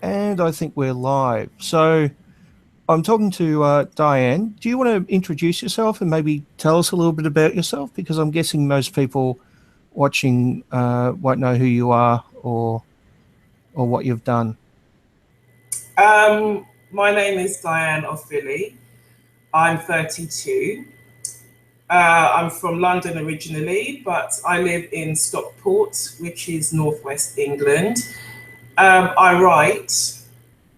And I think we're live. So I'm talking to Diane. Do you want to introduce yourself and maybe tell us a little bit about yourself? Because I'm guessing most people watching won't know who you are or what you've done. My name is Diane Ofili. I'm 32. I'm from London originally, but I live in Stockport, which is northwest England. I write.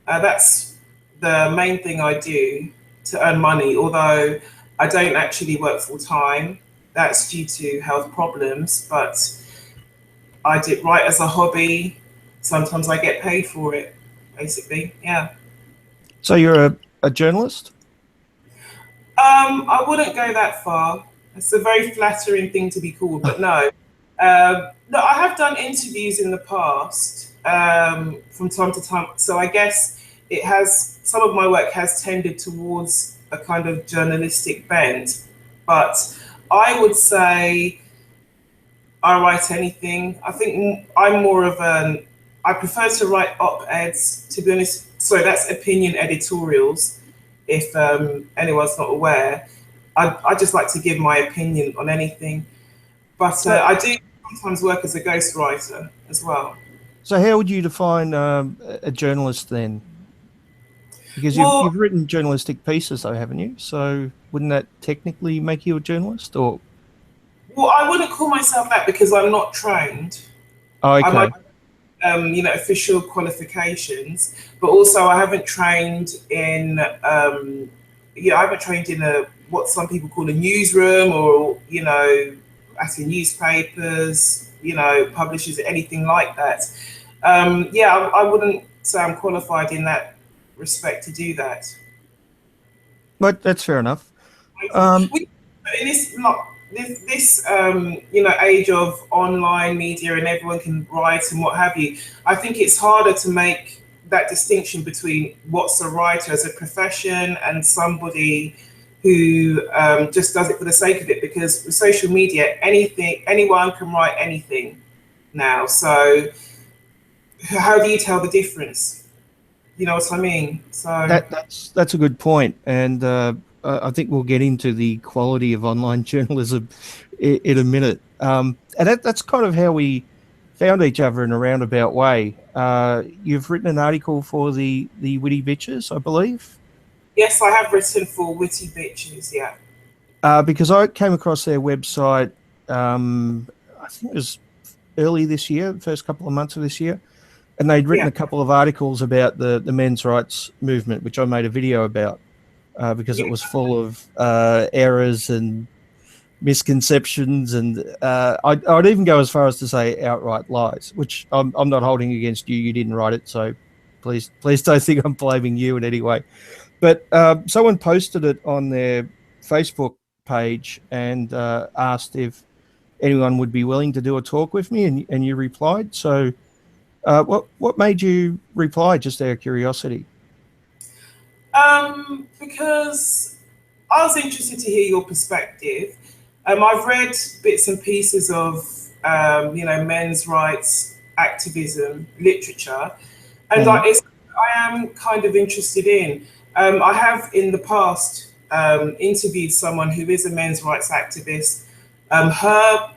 That's the main thing I do to earn money, although I don't actually work full time. That's due to health problems, but I did write as a hobby. Sometimes I get paid for it, basically. Yeah. So you're a journalist? I wouldn't go that far. It's a very flattering thing to be called, but no. No, I have done interviews in the past from time to time. So I guess it has some of my work has tended towards a kind of journalistic bent, but I would say I write anything. I think I'm more of an I prefer to write op-eds, to be honest. So that's opinion editorials if anyone's not aware. I just like to give my opinion on anything. But So, I do sometimes work as a ghostwriter as well. so how would you define a journalist then? Because you've Well, written journalistic pieces though, haven't you? So wouldn't that technically make you a journalist? Or I wouldn't call myself that because I'm not trained. oh, I might, okay, official qualifications, but also I haven't trained in, I haven't trained in a what some people call a newsroom or as in newspapers, publishers, anything like that. I wouldn't say I'm qualified in that respect to do that. but that's fair enough. Um, We, in this age of online media and everyone can write and what have you, I think it's harder to make that distinction between what's a writer as a profession and somebody who just does it for the sake of it. Because with social media, anyone can write anything now. So how do you tell the difference? You know what I mean? So that's a good point, and I think we'll get into the quality of online journalism in a minute. And that's kind of how we found each other in a roundabout way. You've written an article for the Witty Bitches, I believe, yes, I have written for Witty Bitches. Yeah. because I came across their website. I think it was early this year, the first couple of months of this year, and they'd written Yeah. a couple of articles about the men's rights movement, which I made a video about. Because it Yeah. was full of errors and misconceptions, and I'd even go as far as to say outright lies, which I'm not holding against you. You didn't write it, so please don't think I'm blaming you in any way. But someone posted it on their Facebook page and asked if anyone would be willing to do a talk with me, and you replied. So what made you reply? Just out of curiosity. Because I was interested to hear your perspective. I've read bits and pieces of, men's rights activism literature, and Mm. I am kind of interested in. I have in the past interviewed someone who is a men's rights activist. Her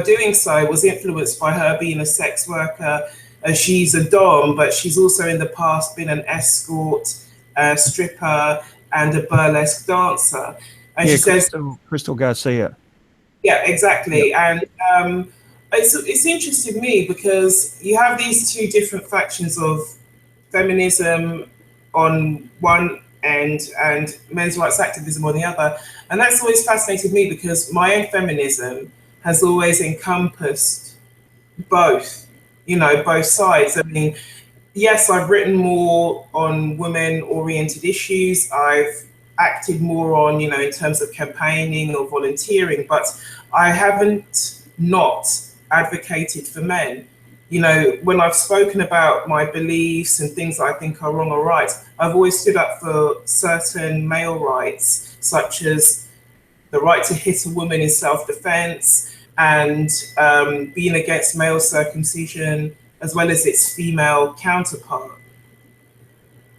doing so was influenced by her being a sex worker. She's a dom, but she's also in the past been an escort, a stripper, and a burlesque dancer. And Yeah, she says, Crystal Garcia. yeah, Yep. exactly. And it's interested me because you have these two different factions of feminism on one end and men's rights activism on the other. And that's always fascinated me because my own feminism has always encompassed both, both sides. I mean, yes, I've written more on women oriented issues. I've acted more on, in terms of campaigning or volunteering, but I haven't not advocated for men. When I've spoken about my beliefs and things that I think are wrong or right, I've always stood up for certain male rights, such as the right to hit a woman in self defense and being against male circumcision, as well as its female counterpart.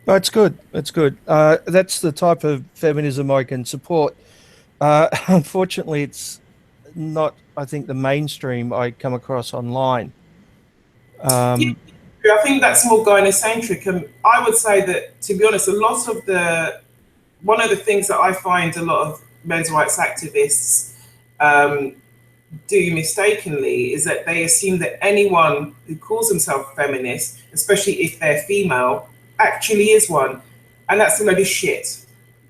That's good. That's good. That's the type of feminism I can support. Unfortunately, it's not, I think, the mainstream I come across online. Yeah, Um, I think that's more gynocentric, and I would say that, to be honest, a lot of the one of the things that I find a lot of men's rights activists um, do mistakenly is that they assume that anyone who calls themselves feminist, especially if they're female, actually is one, and that's a load of shit.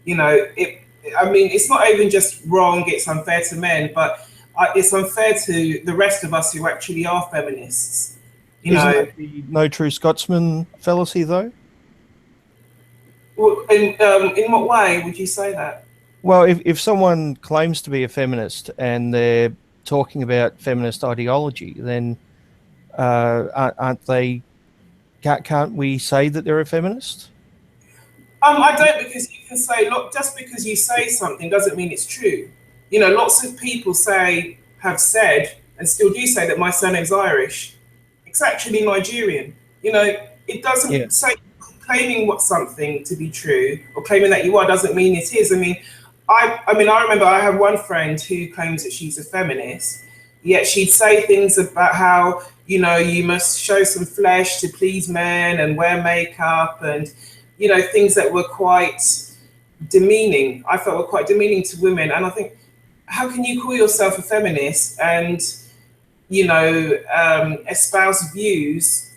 You know, it. I mean, it's not even just wrong; it's unfair to men, but it's unfair to the rest of us who actually are feminists. You isn't know, that the no true Scotsman fallacy, though? in what way would you say that? Well, if someone claims to be a feminist and they're talking about feminist ideology, then aren't they? Can't we say that they're a feminist? I don't, because you can say, look, just because you say something doesn't mean it's true. You know, lots of people have said, and still do say that my surname's Irish. It's actually Nigerian. You know, it Yeah. doesn't say claiming what something to be true or claiming that you are doesn't mean it is. I mean, I remember I have one friend who claims that she's a feminist, yet she'd say things about how, you know, you must show some flesh to please men and wear makeup and, you know, things that were quite demeaning. I felt were quite demeaning to women. And I think, how can you call yourself a feminist and, you know, espouse views,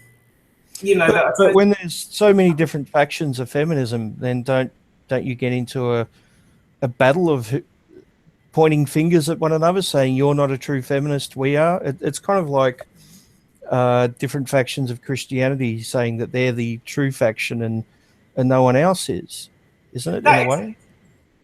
you know, that are But when there's so many different factions of feminism, then don't you get into a battle of pointing fingers at one another, saying you're not a true feminist, we are? It's kind of like different factions of Christianity saying that they're the true faction and no one else is, isn't it, in a that way?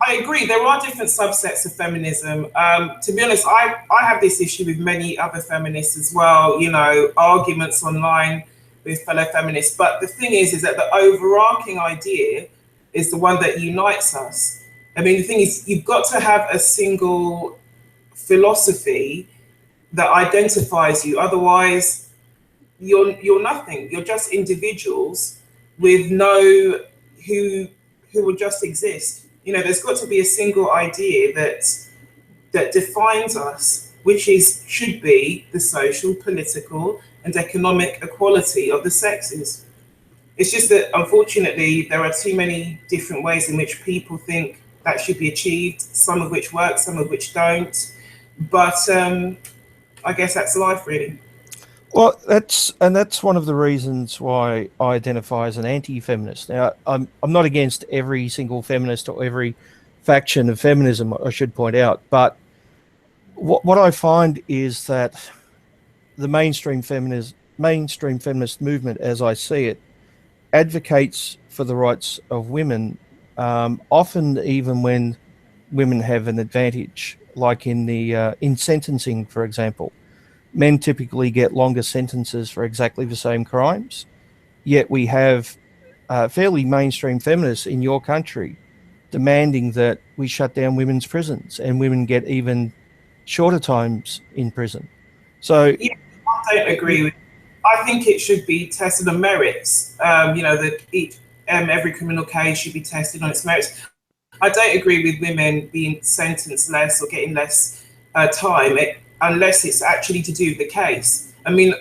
I agree. There are different subsets of feminism. To be honest, I have this issue with many other feminists as well. You know, arguments online with fellow feminists. But the thing is that the overarching idea is the one that unites us. I mean, the thing is, you've got to have a single philosophy that identifies you. Otherwise, you're nothing. You're just individuals with no who who will just exist. You know, there's got to be a single idea that defines us, which is should be the social, political, and economic equality of the sexes. It's just that unfortunately there are too many different ways in which people think that should be achieved. Some of which work, some of which don't. But I guess that's life, really. Well, that's one of the reasons why I identify as an anti-feminist. Now, I'm not against every single feminist or every faction of feminism, I should point out, but what I find is that the mainstream feminist movement, as I see it, advocates for the rights of women, often even when women have an advantage, like in sentencing, for example. Men typically get longer sentences for exactly the same crimes, yet we have fairly mainstream feminists in your country demanding that we shut down women's prisons and women get even shorter times in prison. So, Yeah, I don't agree with. I think it should be tested on merits. You know, that every criminal case should be tested on its merits. I don't agree with women being sentenced less or getting less time unless it's actually to do with the case. I mean,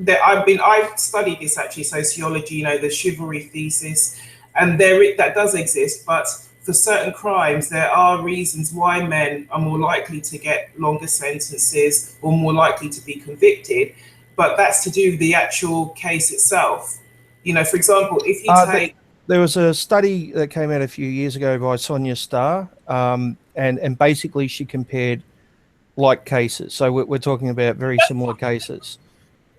I've studied this actually, sociology. You know, the chivalry thesis, and that does exist, but for certain crimes, there are reasons why men are more likely to get longer sentences or more likely to be convicted, but that's to do with the actual case itself. You know, for example, if you th- take there was a study that came out a few years ago by Sonia Starr, and basically she compared like cases. So we're talking about very similar cases,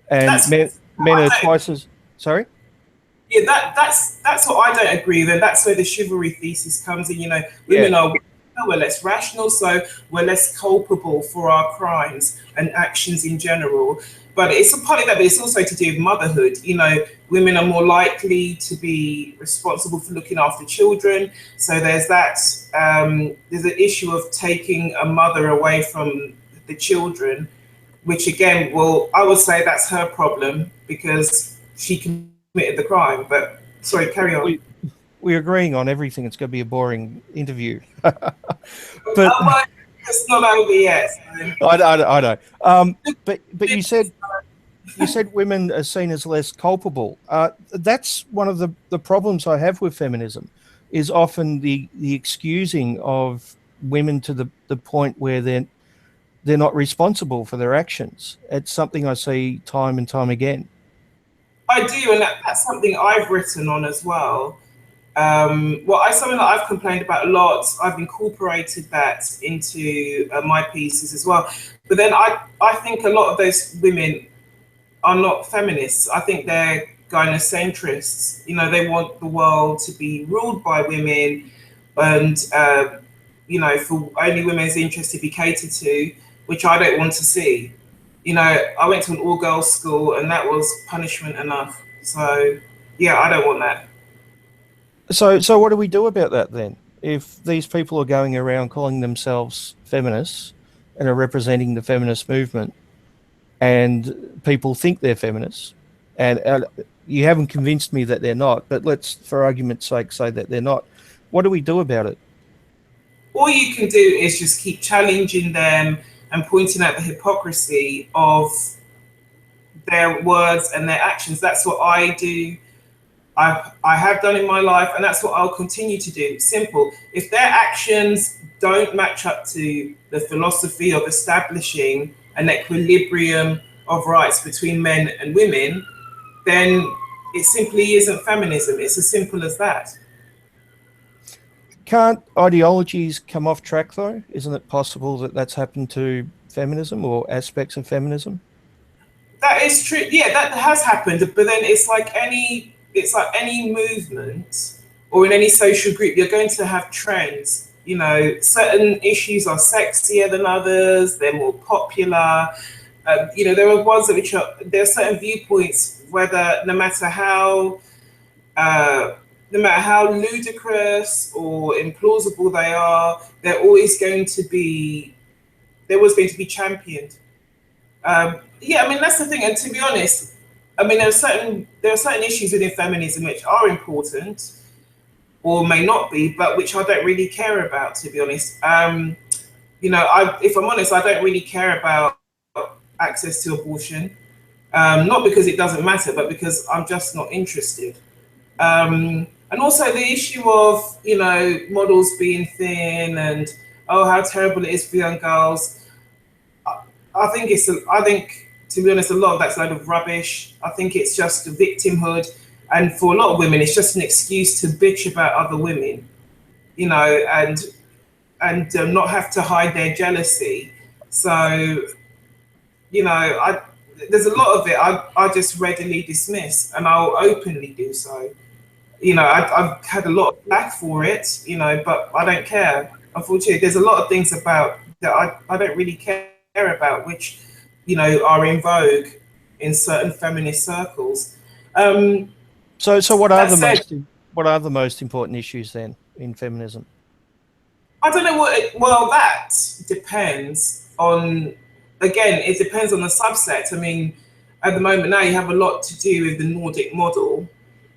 and that's men are I don't twice as sorry. Yeah, that's what I don't agree with. And that's where the chivalry thesis comes in. You know, Yeah, women are weaker, we're less rational, so we're less culpable for our crimes and actions in general. But it's a part of that, but it's also to do with motherhood. You know, women are more likely to be responsible for looking after children. So there's that. There's an issue of taking a mother away from the children, which again, well, I would say that's her problem. because she committed the crime. But sorry, carry on. We're agreeing on everything. It's going to be a boring interview. But Well, it's not over yet. So. I know. But you said women are seen as less culpable. That's one of the problems I have with feminism, is often the excusing of women to the point where they're not responsible for their actions. It's something I see time and time again. I do, and that's something I've written on as well. Well, something that I've complained about a lot. I've incorporated that into my pieces as well. But then I think a lot of those women are not feminists. I think they're gynocentrists. You know, they want the world to be ruled by women, and you know, for only women's interests to be catered to, which I don't want to see. You know, I went to an all-girls school, and that was punishment enough. So, yeah, I don't want that. So what do we do about that then? If these people are going around calling themselves feminists and are representing the feminist movement, and people think they're feminists, and you haven't convinced me that they're not, but let's, for argument's sake, say that they're not. What do we do about it? All you can do is just keep challenging them and pointing out the hypocrisy of their words and their actions. That's what I do. I have done in my life, and that's what I'll continue to do. Simple. If their actions don't match up to the philosophy of establishing an equilibrium of rights between men and women, then it simply isn't feminism. It's as simple as that. Can't ideologies come off track though? Isn't it possible that that's happened to feminism or aspects of feminism? That is true. Yeah, that has happened. But then it's like any movement or in any social group, you're going to have trends. You know, certain issues are sexier than others. They're more popular. You know, there are ones that there are certain viewpoints, whether no matter how ludicrous or implausible they are, they're always going to be championed. Yeah, I mean that's the thing. And to be honest, I mean there are certain issues within feminism which are important or may not be, but which I don't really care about. To be honest, you know, if I'm honest, I don't really care about access to abortion. Not because it doesn't matter, but because I'm just not interested. And also the issue of, you know, models being thin and oh how terrible it is for young girls. I think to be honest, a lot of that's a load of rubbish. I think it's just victimhood, and for a lot of women, it's just an excuse to bitch about other women, you know, and not have to hide their jealousy. So, you know, there's a lot of it I just readily dismiss, and I'll openly do so. You know, I've had a lot of flack for it, you know, but I don't care. Unfortunately, there's a lot of things about that I don't really care about, which, you know, are in vogue in certain feminist circles. So That said, what are the most important issues then in feminism? I don't know well, that depends on, again, it depends on the subset. I mean, at the moment now you have a lot to do with the Nordic model,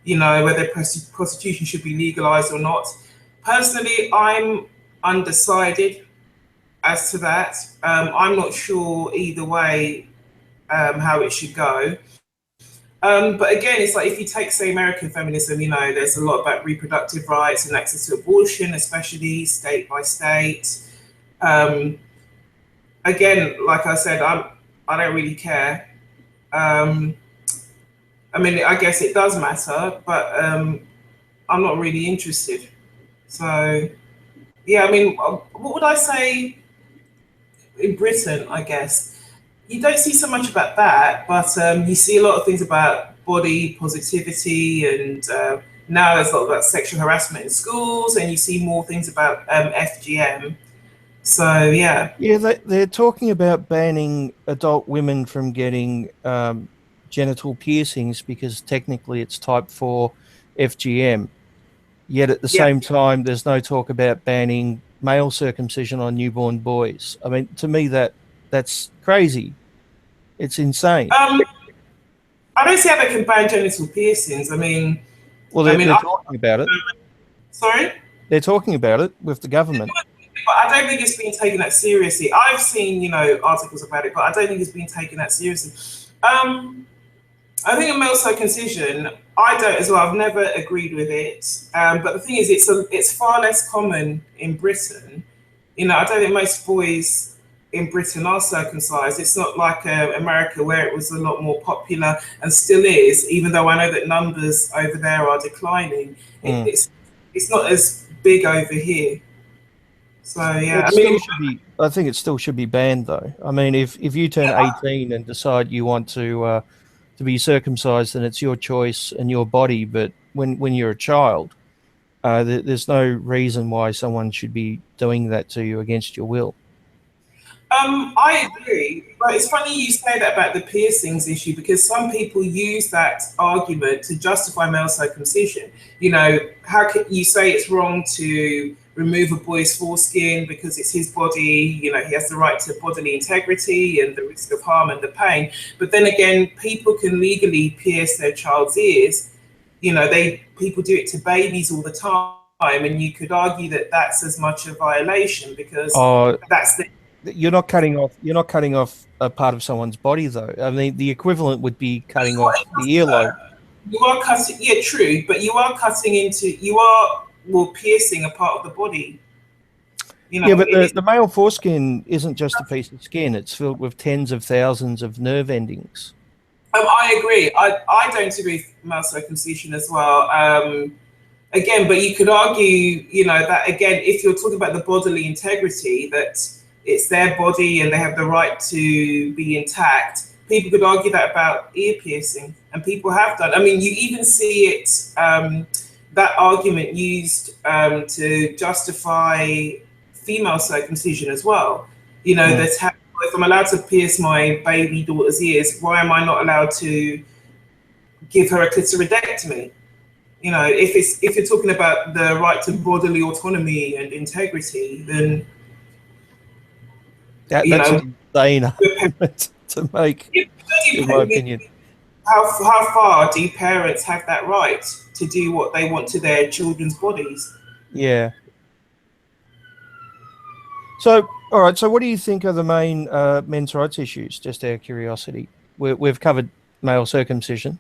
you know, whether prostitution should be legalized or not. Personally, I'm undecided as to that. I'm not sure either way how it should go. But again, it's like if you take, say, American feminism, you know, there's a lot about reproductive rights and access to abortion, especially state by state. Um, Again, like I said, I don't really care. Um, I mean, I guess it does matter, but I'm not really interested. So yeah, I mean, what would I say in Britain? I guess you don't see so much about that, but you see a lot of things about body positivity, and now there's a lot about sexual harassment in schools, and you see more things about FGM. So yeah, Yeah, they're talking about banning adult women from getting genital piercings because technically it's type 4 FGM. Yet at the yeah. same time, there's no talk about banning male circumcision on newborn boys. I mean, to me, that's crazy. It's insane. Um, I don't see how they can ban genital piercings. Well, I they're, mean, they're talking about it. sorry, They're talking about it with the government. but I don't think it's being taken that seriously. I've seen, articles about it, but I don't think it's being taken that seriously. I think a male circumcision, I don't as well. I've never agreed with it. But the thing is, it's far less common in Britain. I don't think most boys in Britain are circumcised. It's not like America where it was a lot more popular and still is, even though I know that numbers over there are declining. Mm. It's not as big over here. So yeah, It still should be. I think it still should be banned, though. I mean, if you turn 18 and decide you want to be circumcised, then it's your choice and your body. But when you're a child, there's no reason why someone should be doing that to you against your will. I agree, but it's funny you say that about the piercings issue because some people use that argument to justify male circumcision. How can you say it's wrong to remove a boy's foreskin because it's his body? He has the right to bodily integrity and the risk of harm and the pain. But then again, people can legally pierce their child's ears. People do it to babies all the time, and you could argue that that's as much a violation because that's the You're not cutting off a part of someone's body, though. I mean, the equivalent would be cutting off the earlobe. You are cutting, yeah, true, but you are piercing a part of the body. Yeah, but the male foreskin isn't just a piece of skin. It's filled with tens of thousands of nerve endings. I agree. I don't agree with male circumcision as well. Again, but you could argue, that again, if you're talking about the bodily integrity, that it's their body and they have the right to be intact. People could argue that about ear piercing, and people have done. I mean, you even see it, that argument used to justify female circumcision as well. That if I'm allowed to pierce my baby daughter's ears, why am I not allowed to give her a clitoridectomy? If you're talking about the right to bodily autonomy and integrity, then that's an insane argument to make, in my opinion. How far do parents have that right to do what they want to their children's bodies? Yeah. So, all right. So, what do you think are the main men's rights issues? Just out of curiosity, we've covered male circumcision.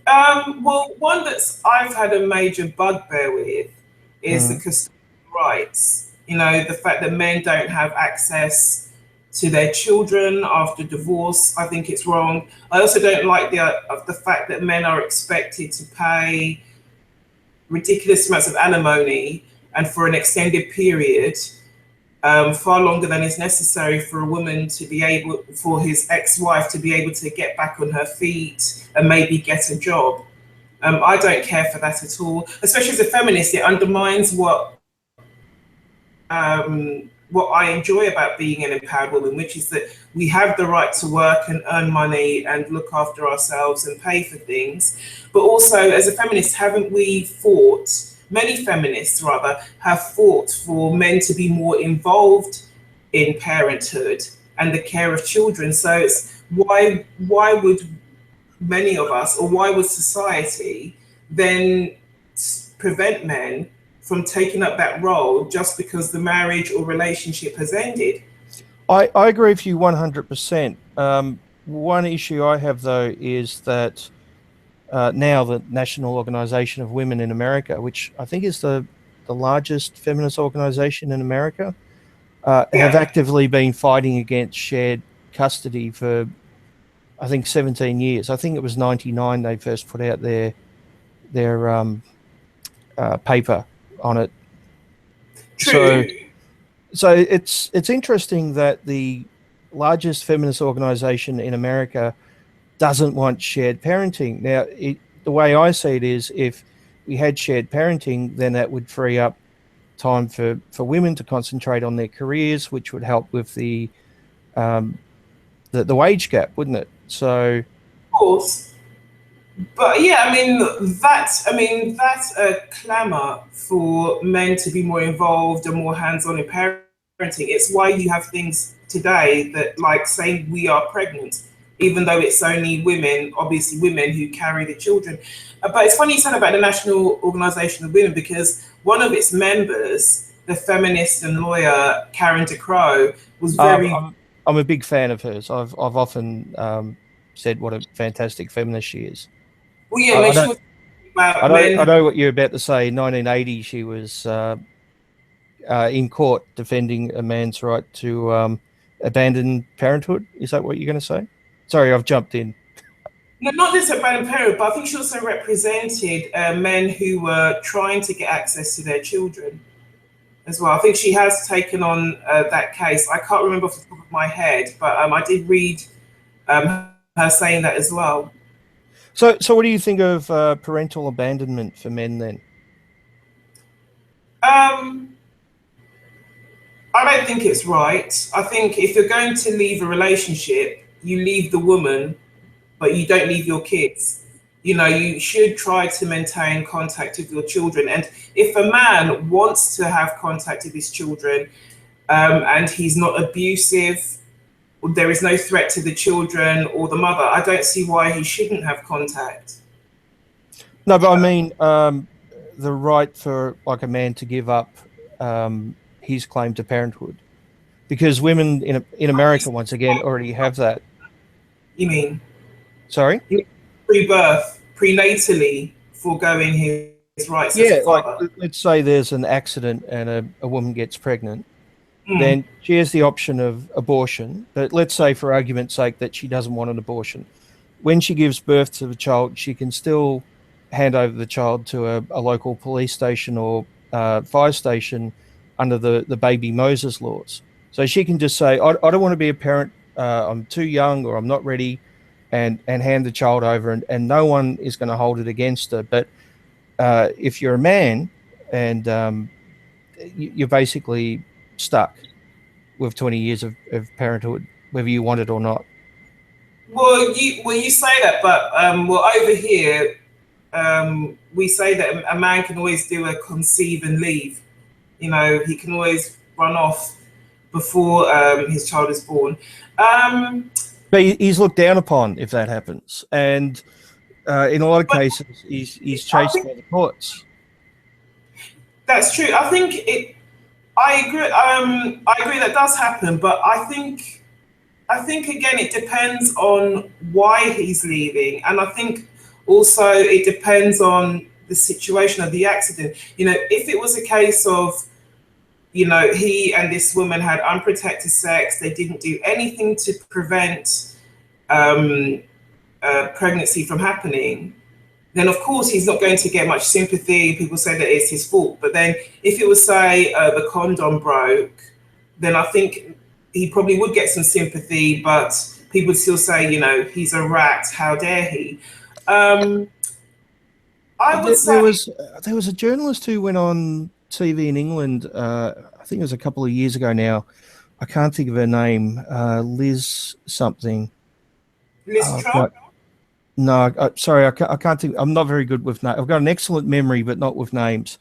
Well, one that's I've had a major bugbear with is the custodial rights. The fact that men don't have access to their children after divorce. I think it's wrong. I also don't like the fact that men are expected to pay ridiculous amounts of alimony and for an extended period, far longer than is necessary for a woman to be able, for his ex-wife to be able to get back on her feet and maybe get a job. I don't care for that at all, especially as a feminist. It undermines what I enjoy about being an empowered woman, which is that we have the right to work and earn money and look after ourselves and pay for things. But also, as a feminist, haven't we fought, many feminists rather, have fought for men to be more involved in parenthood and the care of children? So it's why would many of us, or why would society then prevent men from taking up that role just because the marriage or relationship has ended? I agree with you 100%. One issue I have, though, is that now the National Organization of Women in America, which I think is the largest feminist organization in America, have actively been fighting against shared custody for, I think, 17 years. I think it was 99 they first put out their paper on it. True. So it's interesting that the largest feminist organization in America doesn't want shared parenting. Now, the way I see it is, if we had shared parenting, then that would free up time for women to concentrate on their careers, which would help with the wage gap, wouldn't it? So, of course. But yeah, that's a clamour for men to be more involved and more hands-on in parenting. It's why you have things today that, like, say we are pregnant. even though it's only women, obviously women who carry the children. But it's funny you said about the National Organisation of Women, because one of its members, the feminist and lawyer Karen DeCrow, was Um, very I'm I'm a big fan of hers. I've often said what a fantastic feminist she is. well. Yeah, I, no, I she don't was about I men. know what you're about to say. In 1980, she was in court defending a man's right to abandon parenthood. Is that what you're going to say? Sorry, I've jumped in. No, not just about parent, but I think she also represented men who were trying to get access to their children as well. I think she has taken on that case. I can't remember off the top of my head, but I did read her saying that as well. So what do you think of parental abandonment for men then? Um, I don't think it's right. I think if you're going to leave a relationship, you leave the woman, but you don't leave your kids. You know, you should try to maintain contact with your children. And if a man wants to have contact with his children, and he's not abusive, there is no threat to the children or the mother, I don't see why he shouldn't have contact. No, but I mean the right for like a man to give up his claim to parenthood, because women in America once again already have that. You mean Sorry. pre-birth, prenatally foregoing his rights as a Yeah, like father? let's say there's an accident and a woman gets pregnant, Mm, then she has the option of abortion. But let's say, for argument's sake, that she doesn't want an abortion. When she gives birth to the child, she can still hand over the child to a local police station or fire station under the baby Moses laws. So she can just say, I don't want to be a parent. I'm too young or I'm not ready, and hand the child over, and no one is going to hold it against her. But if you're a man and you're basically stuck with 20 years of parenthood, whether you want it or not. well, you say that, but well, over here, we say that a man can always do a conceive and leave. You know, he can always run off before his child is born. Um, But he's looked down upon if that happens. And in a lot of but cases, he's I chased think by the courts. that's true. I think it. I agree. I agree that does happen, but I think again it depends on why he's leaving, and I think also it depends on the situation of the accident. You know, if it was a case of, you know, he and this woman had unprotected sex, they didn't do anything to prevent um, pregnancy from happening, then of course he's not going to get much sympathy. People say that it's his fault. But then if it was, say, the condom broke, then I think he probably would get some sympathy, but people would still say, you know, he's a rat, how dare he? Um, I would There say, was a journalist who went on TV in England. I think it was a couple of years ago now. I can't think of her name. Liz something. Liz Oh Trump. God, no. Sorry, I can't think. I'm not very good with names. I've got an excellent memory, but not with names.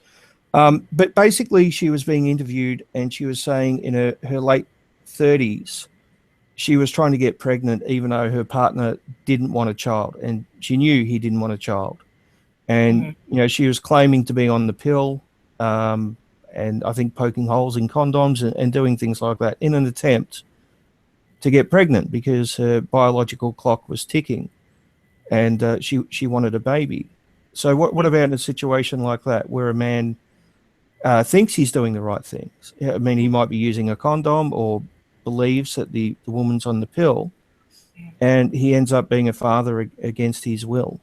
But basically, she was being interviewed, and she was saying in her late 30s, she was trying to get pregnant, even though her partner didn't want a child, and she knew he didn't want a child. And Mhm. she was claiming to be on the pill, um, and I think poking holes in condoms and doing things like that in an attempt to get pregnant because her biological clock was ticking, and she wanted a baby. So what about in a situation like that where a man thinks he's doing the right things? I mean, he might be using a condom or believes that the woman's on the pill, and he ends up being a father against his will.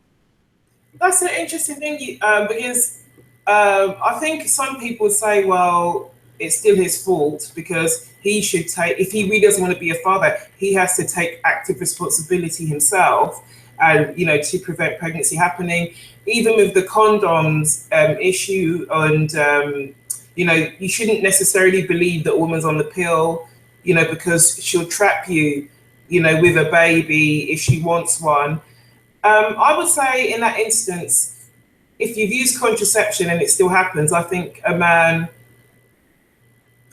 That's an interesting thing because I think some people say, well, it's still his fault because he should take, if he really doesn't want to be a father, he has to take active responsibility himself and, you know, to prevent pregnancy happening. Even with the condoms issue, and, you know, you shouldn't necessarily believe that a woman's on the pill, you know, because she'll trap you, you know, with a baby if she wants one. I would say in that instance, if you've used contraception and it still happens, I think a man,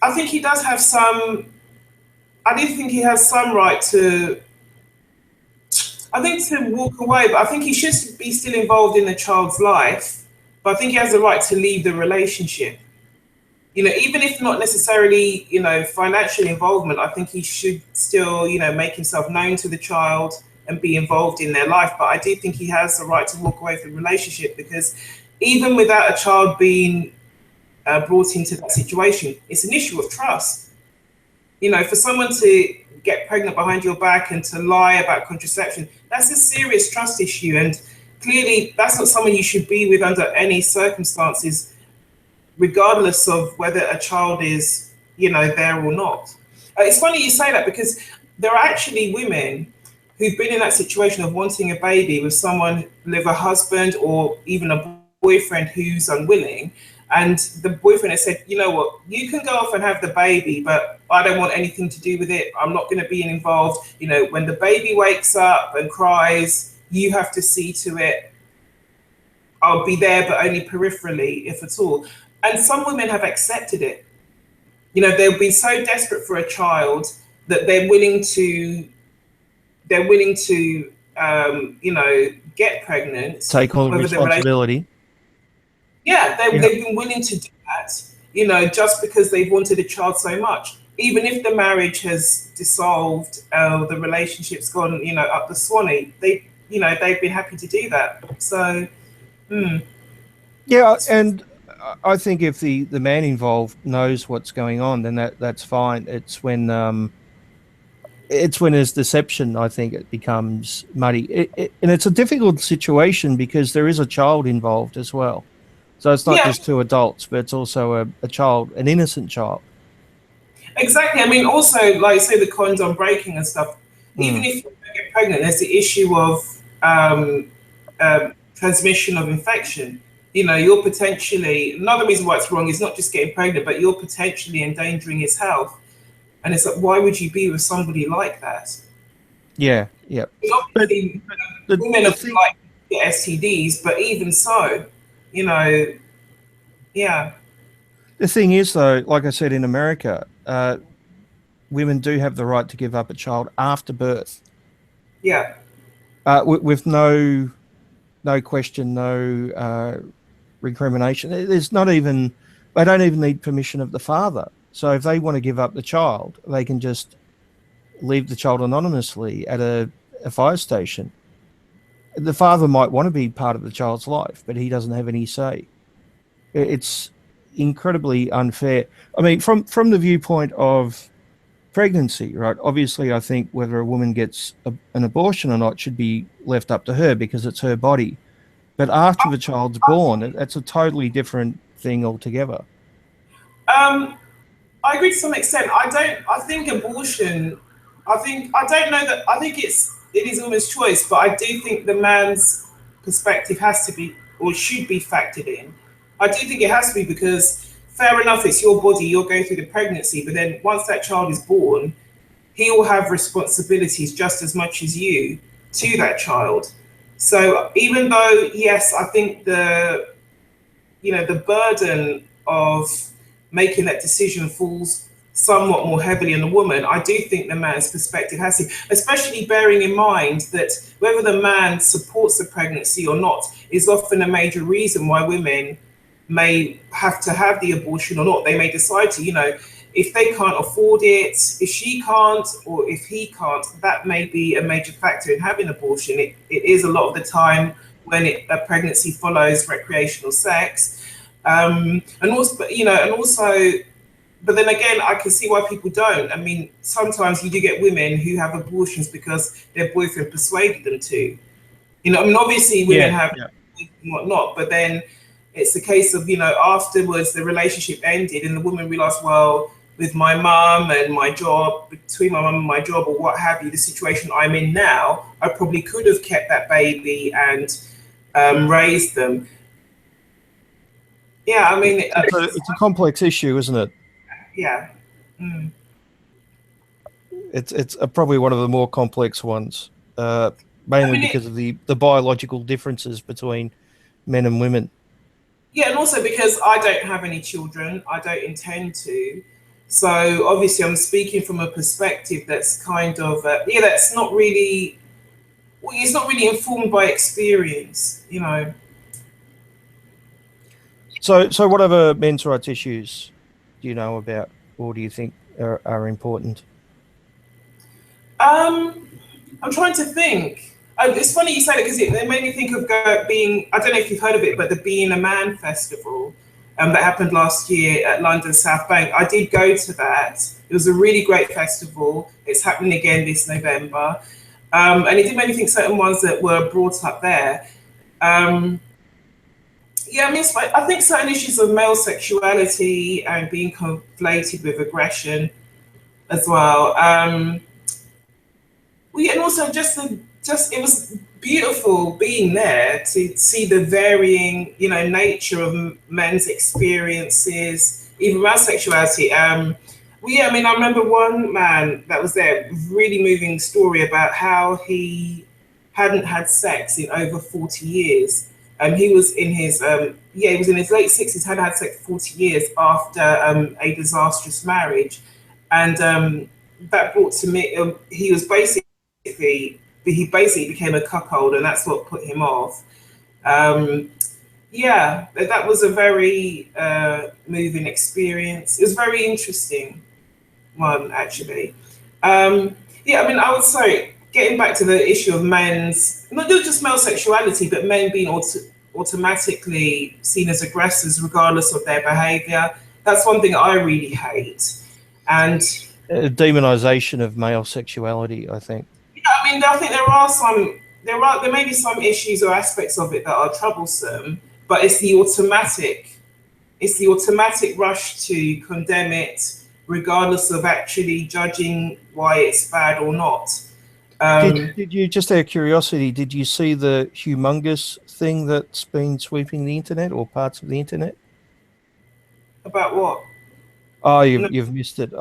I think he does have some, I do think he has some right to I think to walk away, but I think he should be still involved in the child's life. But I think he has the right to leave the relationship. Even if not necessarily, financial involvement, I think he should still, make himself known to the child and be involved in their life. But I do think he has the right to walk away from the relationship, because even without a child being brought into that situation, it's an issue of trust. For someone to get pregnant behind your back and to lie about contraception, that's a serious trust issue. And clearly, that's not someone you should be with under any circumstances, regardless of whether a child is, there or not. It's funny you say that, because there are actually women who've been in that situation of wanting a baby with someone, with a husband or even a boyfriend who's unwilling. And the boyfriend has said, you know what, you can go off and have the baby, but I don't want anything to do with it. I'm not going to be involved. When the baby wakes up and cries, you have to see to it. I'll be there, but only peripherally, if at all. And some women have accepted it. They've been so desperate for a child that they're willing to get pregnant. Take on responsibility. They've been willing to do that, just because they've wanted a child so much. Even if the marriage has dissolved, the relationship's gone, up the swanny, they've been happy to do that. So, yeah, and I think if the man involved knows what's going on, then that's fine. It's when there's deception, I think it becomes muddy. And it's a difficult situation because there is a child involved as well. So it's not just two adults, but it's also a child, an innocent child. Exactly. I mean, also, like say the condom breaking and stuff, even if you get pregnant, there's the issue of transmission of infection. You're potentially, another reason why it's wrong is not just getting pregnant, but you're potentially endangering his health. And it's like, why would you be with somebody like that? Yeah, yeah. Obviously, women have like STDs, but even so, yeah. The thing is, though, like I said, in America, women do have the right to give up a child after birth. Yeah. With no question, no recrimination. There's not even, they don't even need permission of the father. So if they want to give up the child, they can just leave the child anonymously at a fire station. The father might want to be part of the child's life, but he doesn't have any say. It's incredibly unfair. I mean, from the viewpoint of pregnancy, right? Obviously, I think whether a woman gets an abortion or not should be left up to her because it's her body. But after the child's born, that's a totally different thing altogether. I agree to some extent. I think abortion, I don't know that, I think it is a woman's choice, but I do think the man's perspective has to be, or should be factored in. I do think it has to be, because fair enough, it's your body, you're going through the pregnancy, but then once that child is born, he will have responsibilities just as much as you to that child. So even though, yes, I think the burden of making that decision falls somewhat more heavily on the woman, I do think the man's perspective has to, especially bearing in mind that whether the man supports the pregnancy or not is often a major reason why women may have to have the abortion or not. They may decide to, if they can't afford it, if she can't, or if he can't, that may be a major factor in having abortion. It is a lot of the time when a pregnancy follows recreational sex. And also, but then again, I can see why people don't. I mean, sometimes you do get women who have abortions because their boyfriend persuaded them to. Obviously women have and whatnot, but then it's the case of, afterwards the relationship ended and the woman realized, well, with my mum and my job, between my mum and my job or what have you, the situation I'm in now, I probably could have kept that baby and raised them. Yeah, I mean, it's a complex issue, isn't it? Yeah. It's probably one of the more complex ones, mainly because of the biological differences between men and women. Yeah, and also because I don't have any children, I don't intend to. So obviously I'm speaking from a perspective that's kind of, that's not really it's not really informed by experience, you know. So what other men's rights issues do you know about, or do you think are important? Um, I'm trying to think. It's funny you said it because it made me think of being. I don't know if you've heard of it, but the Being a Man festival that happened last year at London South Bank. I did go to that. It was a really great festival. It's happening again this November, and it did make me think certain ones that were brought up there. Um, yeah, I mean, I think certain issues of male sexuality and being conflated with aggression as well. Well, yeah, and also just it was beautiful being there to see the varying, you know, nature of men's experiences, even around sexuality. Well, yeah, I mean, I remember one man that was there, really moving story about how he hadn't had sex in over 40 years. He was in his yeah, he was in his late 60s, hadn't had sex for 40 years after a disastrous marriage, and that brought to me. He was he basically became a cuckold, and that's what put him off. Um, yeah, that was a very moving experience. It was very interesting one, actually. Yeah, I mean, I would say getting back to the issue of men's, not just male sexuality, but men being automatically seen as aggressors regardless of their behavior. That's one thing I really hate. And Demonization of male sexuality, I think. I mean, I think there may be some issues or aspects of it that are troublesome, but it's the automatic rush to condemn it, regardless of actually judging why it's bad or not. Did you, just out of curiosity, did you see the humongous thing that's been sweeping the internet or parts of the internet? About what? Oh, No, you've missed it.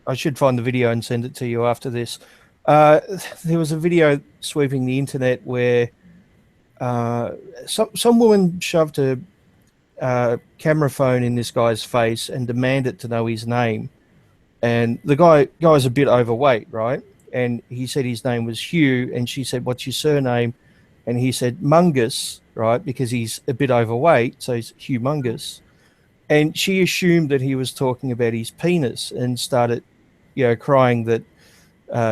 I should find the video and send it to you after this. Uh, there was a video sweeping the internet where uh, some woman shoved a camera phone in this guy's face and demanded to know his name. And the guy's a bit overweight, right? And he said his name was Hugh, and she said, "What's your surname?" And he said Mungus, right? Because he's a bit overweight, so he's humongous. And she assumed that he was talking about his penis and started, crying that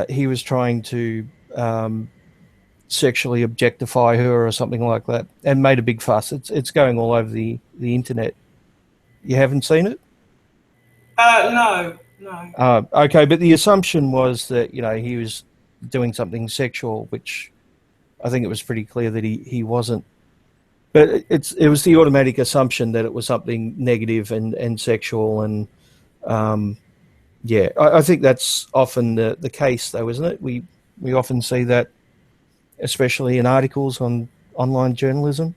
he was trying to sexually objectify her or something like that, and made a big fuss. It's going all over the internet. You haven't seen it? no, no. Okay, but the assumption was that he was doing something sexual, which I think it was pretty clear that he wasn't. But it was the automatic assumption that it was something negative and sexual, and yeah, I think that's often the case, though, isn't it? We often see that, especially in articles on online journalism.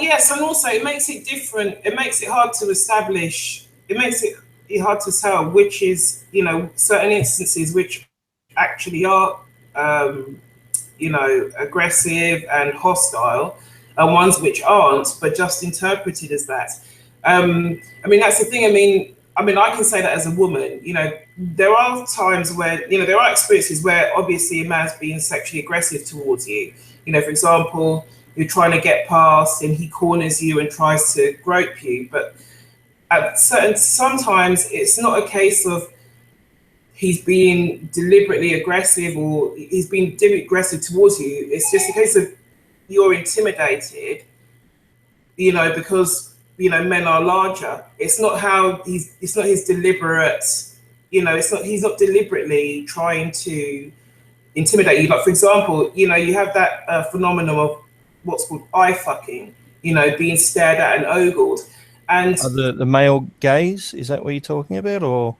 Yes, and also it makes it different. It makes it hard to establish. It makes it hard to tell which is, certain instances which actually are, aggressive and hostile, and ones which aren't, but just interpreted as that. I mean, that's the thing. I can say that as a woman. There are times where, there are experiences where obviously a man's being sexually aggressive towards you. For example, you're trying to get past and he corners you and tries to grope you. But sometimes it's not a case of he's being deliberately aggressive or he's being deliberately aggressive towards you. It's just a case of you're intimidated, because men are larger. It's not his deliberate, he's not deliberately trying to intimidate you. Like, for example, you have that phenomenon of what's called eye fucking, being stared at and ogled. And The male gaze, is that what you're talking about, or?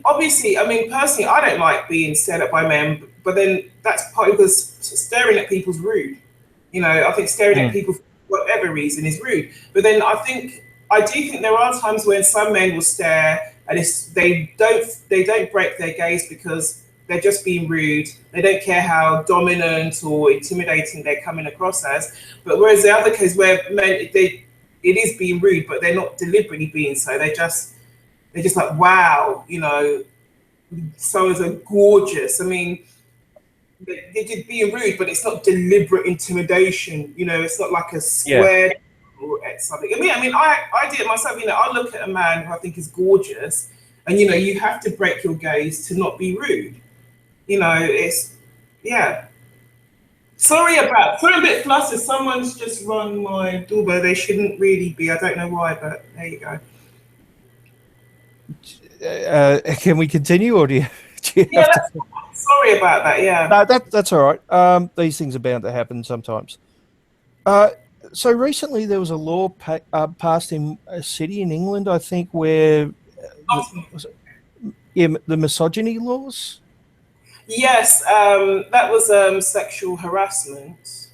obviously, personally, I don't like being stared at by men, but then that's partly because staring at people's rude. I think staring at people for whatever reason is rude. But then I do think there are times when some men will stare and they don't break their gaze because they're just being rude. They don't care how dominant or intimidating they're coming across as. But whereas the other case where men it is being rude, but they're not deliberately being so. They're just like, wow, so is a gorgeous. they did being rude, but it's not deliberate intimidation. You know, it's not like a Yeah. square or at something. I did it myself. You know, I look at a man who I think is gorgeous, and you know, you have to break your gaze to not be rude. You know, it's yeah. Sorry, I'm a bit flustered. Someone's just rung my doorbell. They shouldn't really be. I don't know why, but there you go. Can we continue, or do you, do you Yeah, have to? sorry about that. Yeah. No, that's all right. These things are bound to happen sometimes. Uh, so recently there was a law passed in a city in England, I think, where was it, yeah, the misogyny laws. Yes, that was sexual harassment.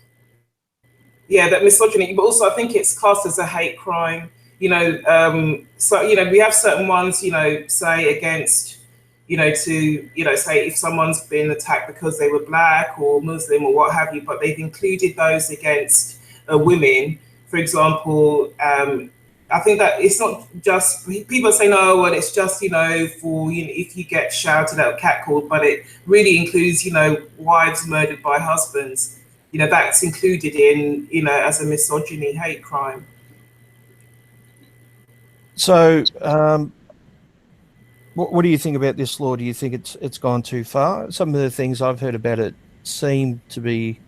Yeah, that misogyny, but also I think it's classed as a hate crime. You know, so you know we have certain ones. You know, say against, you know, to you know say if someone's been attacked because they were black or Muslim or what have you, but they've included those against women. For example, I think that it's not just people say no, well it's just you know for you know if you get shouted at or catcalled, but it really includes you know wives murdered by husbands, you know that's included in you know as a misogyny hate crime. So, what do you think about this law? Do you think it's gone too far? Some of the things I've heard about it seem to be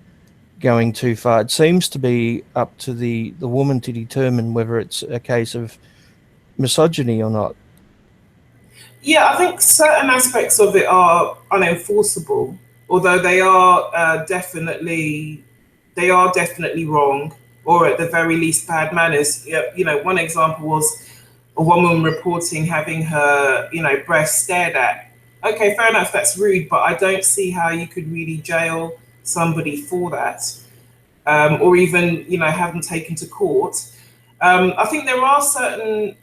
going too far. It seems to be up to the woman to determine whether it's a case of misogyny or not. Yeah, I think certain aspects of it are unenforceable, although they are definitely wrong, or at the very least bad manners. Yeah, you know, one example was a woman reporting having her, you know, breast stared at. Okay, fair enough, that's rude, but I don't see how you could really jail somebody for that, or even, you know, have them taken to court. I think there are certain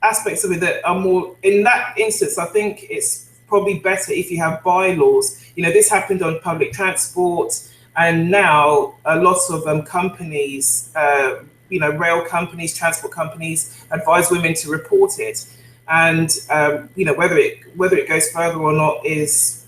aspects of it that are more in that instance. I think it's probably better if you have bylaws. You know, this happened on public transport, and now a lot of companies, you know, rail companies, transport companies, advise women to report it. And you know, whether it goes further or not is,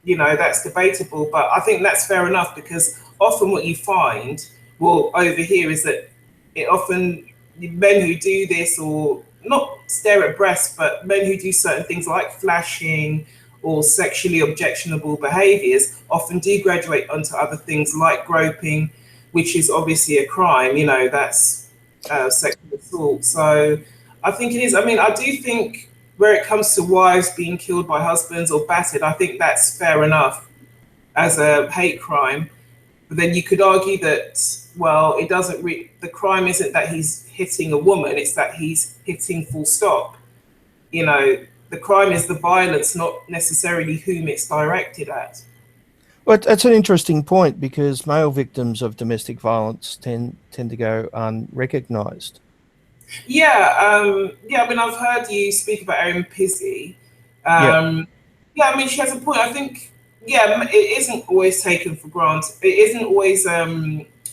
you know, that's debatable. But I think that's fair enough because often what you find, well, over here is that it often men who do this or not stare at breasts, but men who do certain things like flashing or sexually objectionable behaviors often do graduate onto other things like groping, which is obviously a crime. You know, that's sexual assault. So I think it is. I mean, I do think where it comes to wives being killed by husbands or battered, I think that's fair enough as a hate crime. But then you could argue that, well, it doesn't the crime isn't that he's hitting a woman, it's that he's hitting full stop. You know, the crime is the violence, not necessarily whom it's directed at. Well, that's an interesting point because male victims of domestic violence tend to go unrecognised. Yeah. I mean, I've heard you speak about Erin Pizzi. Yeah. Yeah, I mean, she has a point. I think, yeah, it isn't always taken for granted. It isn't always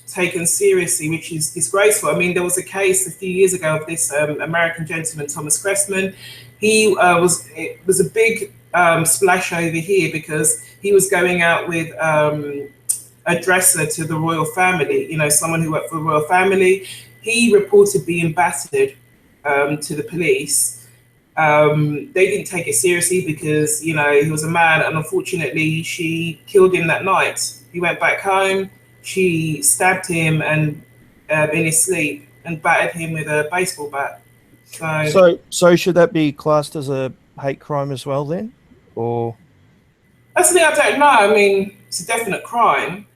taken seriously, which is disgraceful. I mean, there was a case a few years ago of this American gentleman, Thomas Cressman. It was a big splash over here because he was going out with a dresser to the royal family, you know, someone who worked for the royal family. He reported being battered to the police. They didn't take it seriously because, you know, he was a man, and unfortunately, she killed him that night. He went back home. She stabbed him and in his sleep and battered him with a baseball bat. So So should that be classed as a hate crime as well then, or that's the thing I don't know. I mean, it's a definite crime,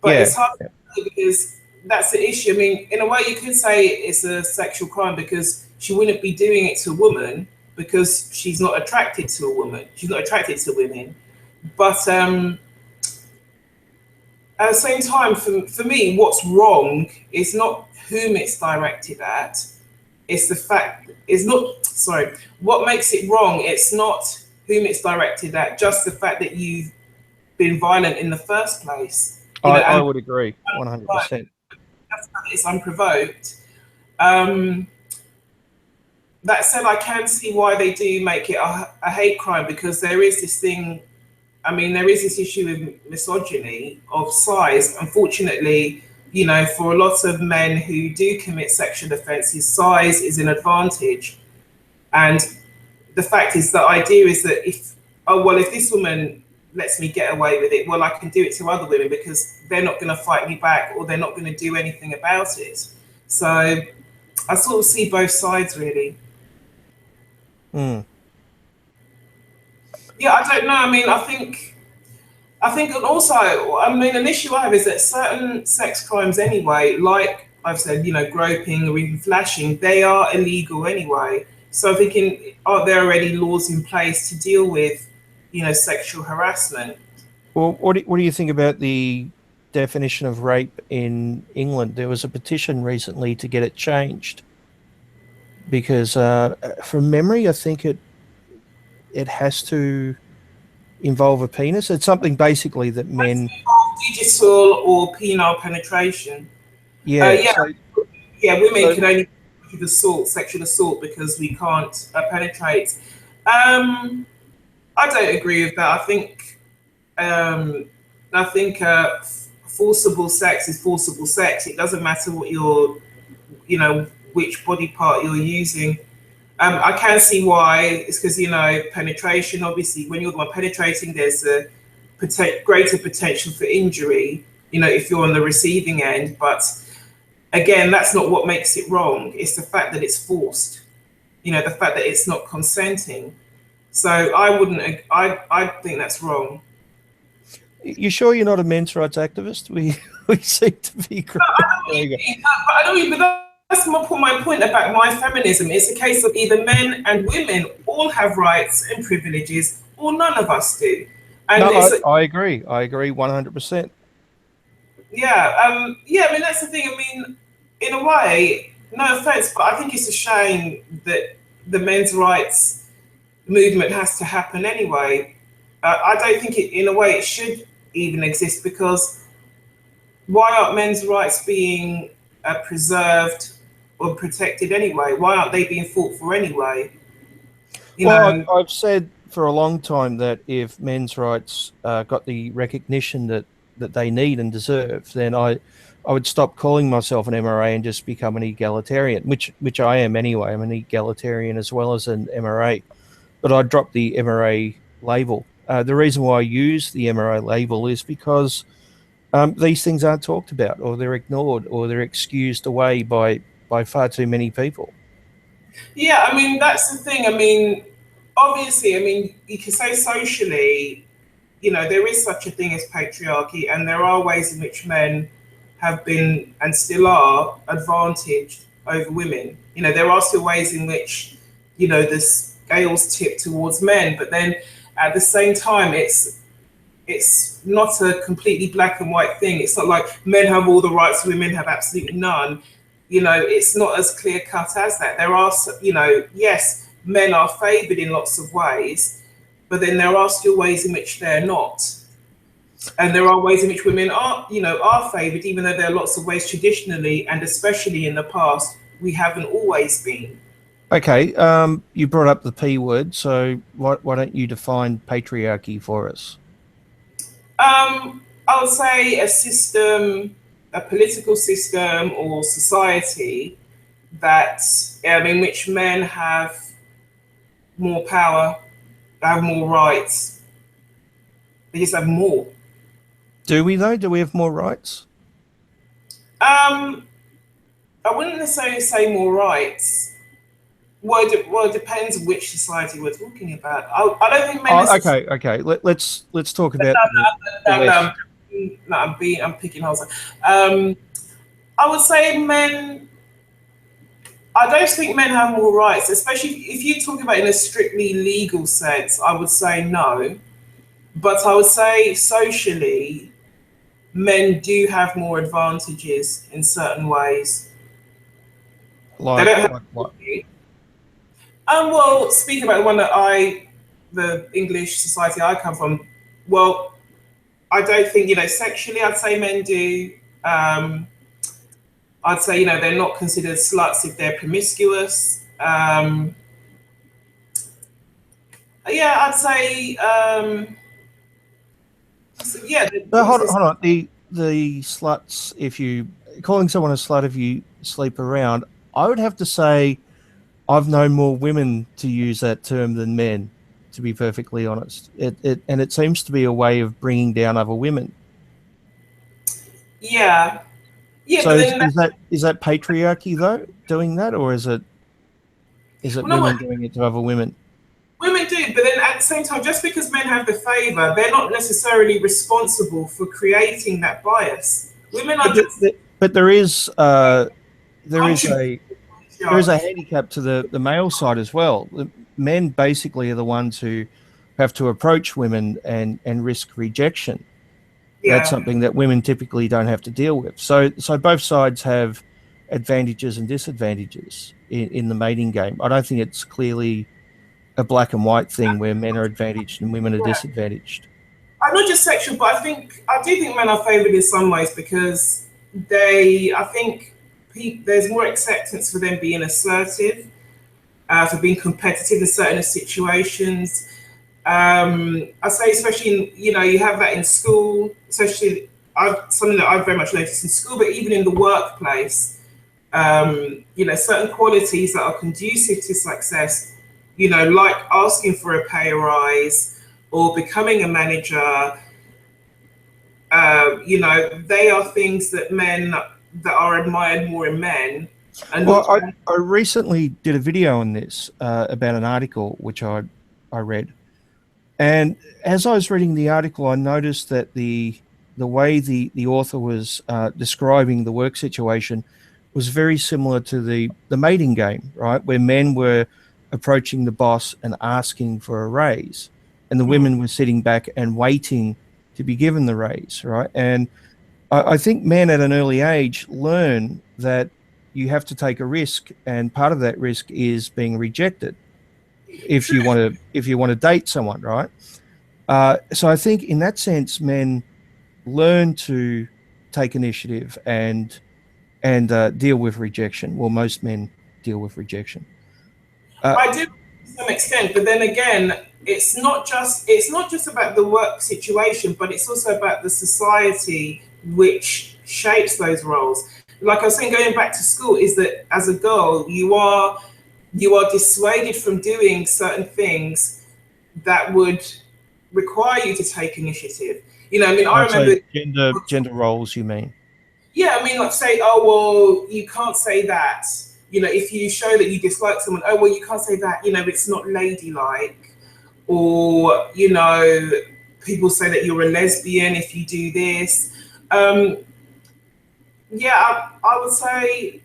but yeah? it's hard to say because that's the issue. I mean, in a way, you could say it's a sexual crime because she wouldn't be doing it to a woman because she's not attracted to a woman. She's not attracted to women. But at the same time, for me, what's wrong is not whom it's directed at. It's the fact, it's not, sorry, what makes it wrong, it's not whom it's directed at, just the fact that you've been violent in the first place. You know, I and would agree 100%. it's unprovoked. Um, that said, I can see why they do make it a hate crime because there is this thing I mean, there is this issue with misogyny of size. Unfortunately, you know, for a lot of men who do commit sexual offences, size is an advantage. And the fact is, the idea is that if, oh, well, if this woman lets me get away with it, well, I can do it to other women because they're not going to fight me back or they're not going to do anything about it. So I sort of see both sides, really. Mm. Yeah, I don't know. I mean, I think and also, I mean, an issue I have is that certain sex crimes anyway, like I've said, you know, groping or even flashing, they are illegal anyway. So I'm thinking, are there already laws in place to deal with, you know, sexual harassment? Well, what do you think about the definition of rape in England? There was a petition recently to get it changed because, from memory, I think it has to involve a penis. It's something basically that men, Digital or penile penetration. yeah. Yeah, yeah, women So can only do assault, sexual assault, because we can't penetrate. Um, I don't agree with that. Um, I think forcible sex is forcible sex. It doesn't matter what your, you know, which body part you're using. I can see why. It's because, you know, penetration. Obviously, when you're the one penetrating, there's a greater potential for injury. You know, if you're on the receiving end. But again, that's not what makes it wrong. It's the fact that it's forced. You know, the fact that it's not consenting. So I wouldn't. I think that's wrong. you sure you're not a men's rights activist? We we seem to be going. But I don't even. That's my point about my feminism. It's a case of either men and women all have rights and privileges, or none of us do. And No, it's I agree. I agree 100%. yeah, yeah. I mean, that's the thing. I mean, in a way, no offense, but I think it's a shame that the men's rights movement has to happen anyway. I don't think it, in a way, it should even exist because why aren't men's rights being preserved or protected anyway? Why aren't they being fought for anyway? You Well, know, I've said for a long time that if men's rights got the recognition that they need and deserve, then I would stop calling myself an MRA and just become an egalitarian, which I am anyway. I'm an egalitarian as well as an MRA, but I dropped the MRA label. The reason why I use the MRA label is because these things aren't talked about, or they're ignored, or they're excused away by far too many people. yeah, I mean, that's the thing. I mean, obviously, I mean, you can say socially, you know, there is such a thing as patriarchy, and there are ways in which men have been and still are advantaged over women. You know, there are still ways in which, you know, the scales tip towards men, but then at the same time, it's not a completely black and white thing. It's not like men have all the rights, women have absolutely none. You know, it's not as clear cut as that. There are, you know, yes, men are favoured in lots of ways, but then there are still ways in which they're not. And there are ways in which women are, you know, are favoured, even though there are lots of ways traditionally and especially in the past we haven't always been. Okay, you brought up the P word, so why don't you define patriarchy for us? I would say a system, a political system or society that in which men have more power, have more rights. They just have more. Do we though? Do we have more rights? Um, I wouldn't necessarily say more rights. Well, it depends which society we're talking about. I don't think men Oh, necessarily. okay. Let's talk about the No, West. I'm picking holes. Um, I would say men. I don't think men have more rights, especially if you talk about it in a strictly legal sense. I would say no, but I would say socially, men do have more advantages in certain ways. They don't have. Like what? Well, speaking about the one that the English society I come from, well, I don't think, you know, sexually, I'd say men do. I'd say, you know, they're not considered sluts if they're promiscuous. Yeah, I'd say, So yeah, No, obviously, hold on. The sluts. If you calling someone a slut if you sleep around, I would have to say I've known more women to use that term than men. To be perfectly honest, it seems to be a way of bringing down other women. yeah, yeah. So But then, is that patriarchy though doing that, or is it well, no, women doing it to other women? women do. But then at the same time, just because men have the favor, they're not necessarily responsible for creating that bias. Women are But just but there is contributing. there is a handicap to the male side as well. The men basically are the ones who have to approach women and risk rejection. That's Yeah, something that women typically don't have to deal with. So both sides have advantages and disadvantages in the mating game. I don't think it's clearly a black and white thing where men are advantaged and women are yeah. disadvantaged. I'm not just sexual, but I do think men are favored in some ways because I think there's more acceptance for them being assertive, for being competitive in certain situations. I say, especially you have that in school, especially something that I've very much noticed in school, but even in the workplace. Certain qualities that are conducive to success, like asking for a pay rise or becoming a manager. They are things that are admired more in men, and not. Well, I recently did a video on this about an article which I read. And as I was reading the article, I noticed that the way the author was describing the work situation was very similar to the mating game, right? Where men were approaching the boss and asking for a raise, and the Mm, women were sitting back and waiting to be given the raise, right? And I think men at an early age learn that you have to take a risk, and part of that risk is being rejected true. if you want to date someone, right? So I think in that sense, men learn to take initiative and deal with rejection. Well, most men deal with rejection. Uh, I do to some extent, but then again, it's not just about the work situation, but it's also about the society which shapes those roles. Like I was saying, going back to school, is that as a girl, you are dissuaded from doing certain things that would require you to take initiative. I mean, I so remember. gender roles, you mean? Yeah, I mean, like say, oh well, you can't say that. If you show that you dislike someone, oh well, you can't say that. It's not ladylike, or people say that you're a lesbian if you do this. Um, yeah, I would say,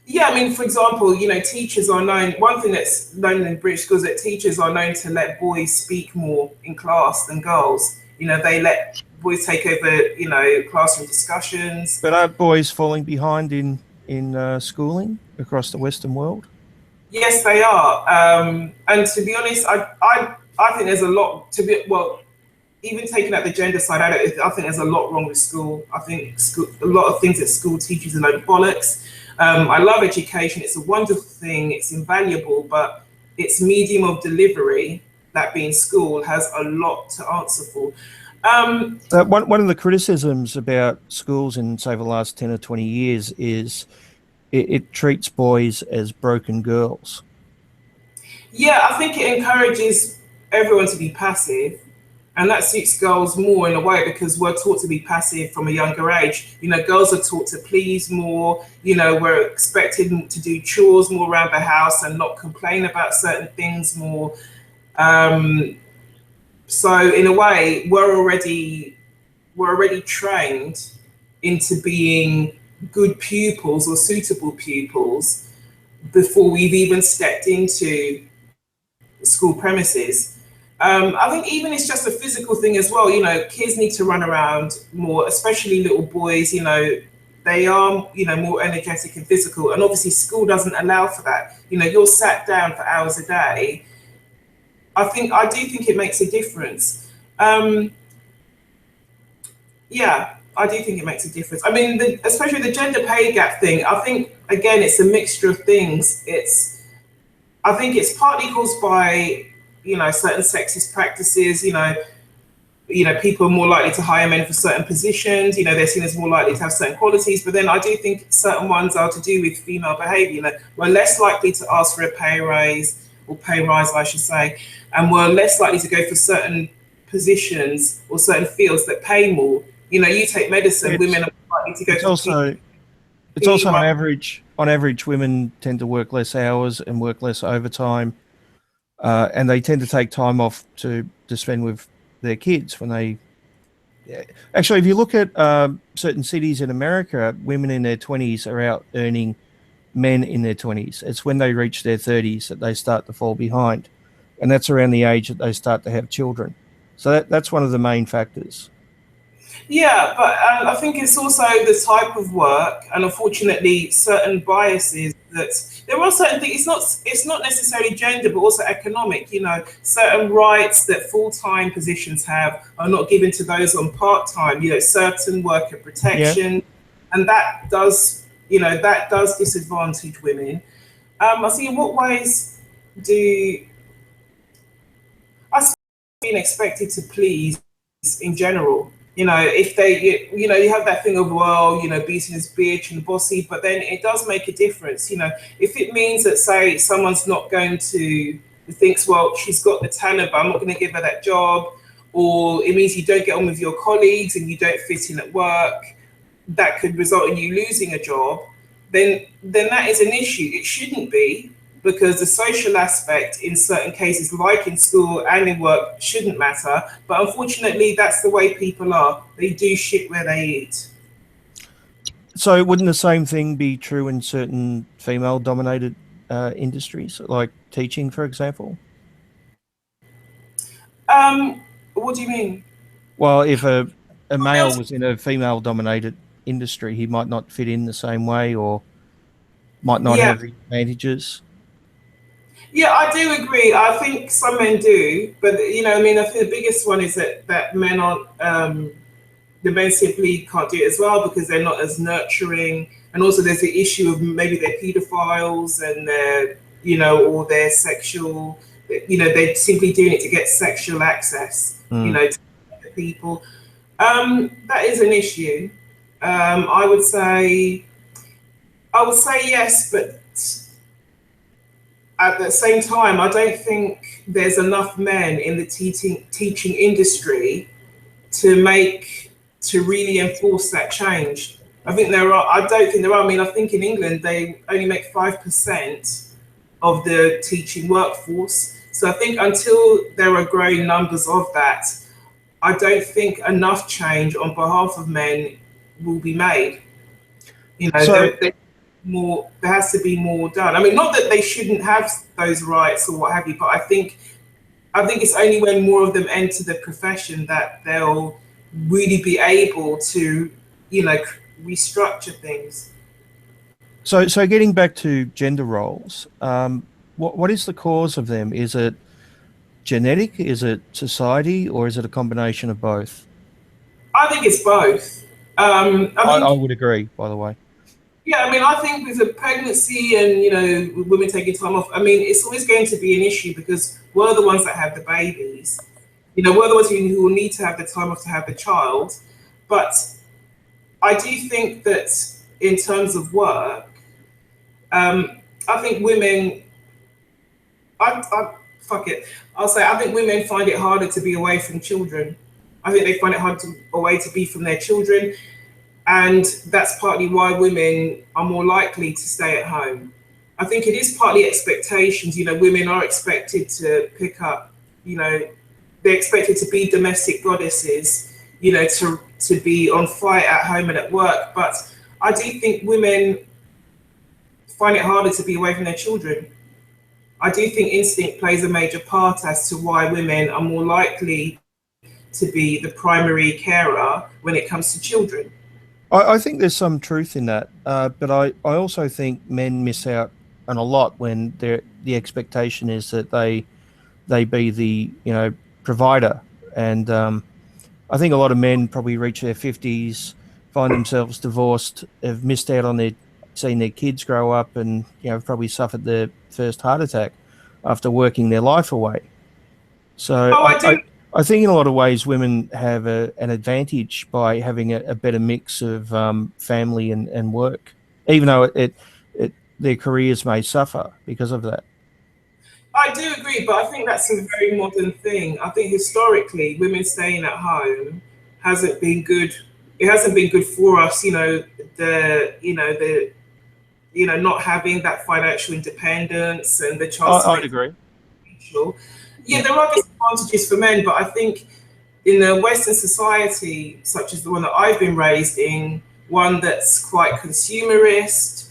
yeah. I mean, for example, teachers are known. One thing that's known in British schools is that teachers are known to let boys speak more in class than girls. They let boys take over, classroom discussions. But aren't boys falling behind in schooling across the Western world? Yes, they are. And to be honest, I think there's a lot to be. Well, even taking out the gender side, I think there's a lot wrong with school. I think a lot of things that school teaches are no bollocks. I love education. It's a wonderful thing. It's invaluable, but its medium of delivery, that being school, has a lot to answer for. Um, One of the criticisms about schools in, say, the last 10 or 20 years is it treats boys as broken girls. yeah, I think it encourages everyone to be passive. And that suits girls more in a way because we're taught to be passive from a younger age. Girls are taught to please more. We're expected to do chores more around the house and not complain about certain things more. Um, so in a way, we're already trained into being good pupils or suitable pupils before we've even stepped into school premises. I think even it's just a physical thing as well. Kids need to run around more, especially little boys. They are, more energetic and physical, and obviously school doesn't allow for that. You're sat down for hours a day. I do think it makes a difference. Um, yeah, I do think it makes a difference. I mean, especially the gender pay gap thing. I think again, it's a mixture of things. I think it's partly caused by certain sexist practices. people are more likely to hire men for certain positions. They're seen as more likely to have certain qualities. But then I do think certain ones are to do with female behaviour. We're less likely to ask for a pay raise or pay rise, I should say, and we're less likely to go for certain positions or certain fields that pay more. You take medicine, It's women are more likely to go it's for teaching. also it's also on average women tend to work less hours and work less overtime, and they tend to take time off to spend with their kids when they. Yeah. Actually, if you look at certain cities in America, women in their 20s are out earning men in their 20s. It's when they reach their 30s that they start to fall behind. And that's around the age that they start to have children. So that's one of the main factors. Yeah, but I think it's also the type of work, and unfortunately, certain biases that there are certain things. It's not necessarily gender, but also economic. Certain rights that full time positions have are not given to those on part time. Certain worker Yeah. protection, and that does disadvantage women. I see. In what ways do I see being expected to please in general? If you have that thing of, well, beating his bitch and bossy, but then it does make a difference. If it means that, say, someone's not going to, thinks, well, she's got the talent, but I'm not going to give her that job, or it means you don't get on with your colleagues and you don't fit in at work, that could result in you losing a job, then that is an issue. It shouldn't be, because the social aspect in certain cases, like in school and in work, shouldn't matter. But unfortunately, that's the way people are. They do shit where they eat. So wouldn't the same thing be true in certain female dominated industries, like teaching, for example? What do you mean? Well, if a male was in a female dominated industry, he might not fit in the same way or might not Yeah, have the advantages. yeah, I do agree. I think some men do, but I mean, I think the biggest one is that men aren't. The men simply can't do it as well because they're not as nurturing. And also, there's the issue of maybe they're pedophiles and or they're sexual. They're simply doing it to get sexual access. Mm. To people. That is an issue. I would say. I would say yes, but at the same time, I don't think there's enough men in the teaching industry to really enforce that change. I think there are. I don't think there are. I mean, I think in England they only make 5% of the teaching workforce. So I think until there are growing numbers of that, I don't think enough change on behalf of men will be made. So, There has to be more done. I mean, not that they shouldn't have those rights or what have you, but I think it's only when more of them enter the profession that they'll really be able to, restructure things. so getting back to gender roles, what is the cause of them? Is it genetic? Is it society? Or is it a combination of both? I think it's both. I I think, would agree, by the way. yeah, I mean, I think with a pregnancy and, with women taking time off, I mean, it's always going to be an issue because we're the ones that have the babies. We're the ones who will need to have the time off to have the child. But I do think that in terms of work, I think women, fuck it, I'll say I think women find it harder to be away from children. I think they find it hard to away to be from their children, and that's partly why women are more likely to stay at home. I think it is partly expectations. Women are expected to pick up. They're expected to be domestic goddesses. To be on fire at home and at work. But I do think women find it harder to be away from their children. I do think instinct plays a major part as to why women are more likely to be the primary carer when it comes to children. I think there's some truth in that, but I also think men miss out on a lot when the expectation is that they be the provider, and I think a lot of men probably reach their 50s, find themselves divorced, have missed out on seeing their kids grow up, and probably suffered their first heart attack after working their life away. So Oh, I do. I think in a lot of ways women have an advantage by having a better mix of family and work, even though their careers may suffer because of that. I do agree, but I think that's a very modern thing. I think historically, women staying at home hasn't been good. It hasn't been good for us. Not having that financial independence and the chance to I'd make agree. potential. Yeah, Yeah. there are disadvantages for men, but I think in a Western society, such as the one that I've been raised in, one that's quite consumerist,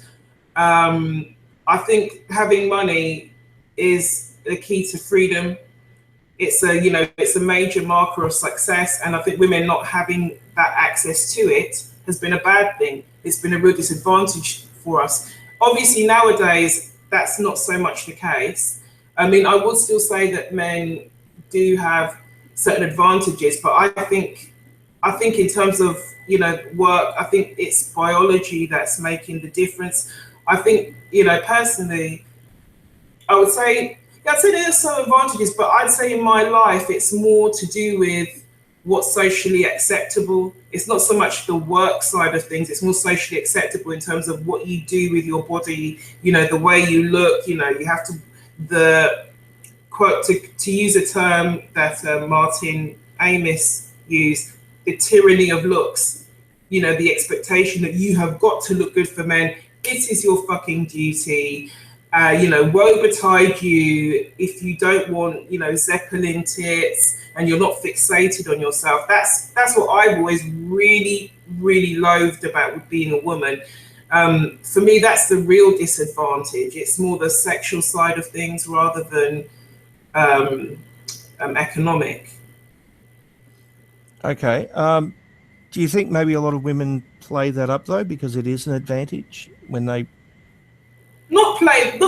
um, I think having money is the key to freedom. It's a major marker of success, and I think women not having that access to it has been a bad thing. It's been a real disadvantage for us. Obviously nowadays that's not so much the case. I mean, I would still say that men do have certain advantages, but I think in terms of work, I think it's biology that's making the difference. I think personally, I would say, yeah, I'd say there's some advantages, but I'd say in my life, it's more to do with what's socially acceptable. It's not so much the work side of things, it's more socially acceptable in terms of what you do with your body, the way you look, you have to, the quote, to use a term that Martin Amis used, the tyranny of looks. The expectation that you have got to look good for men. It is your fucking duty. Woe betide you if you don't want, Zeppelin tits and you're not fixated on yourself. That's what I've always really, really loathed about with being a woman. For me, that's the real disadvantage. It's more the sexual side of things rather than um, economic. Okay. Do you think maybe a lot of women play that up though, because it is an advantage when they Not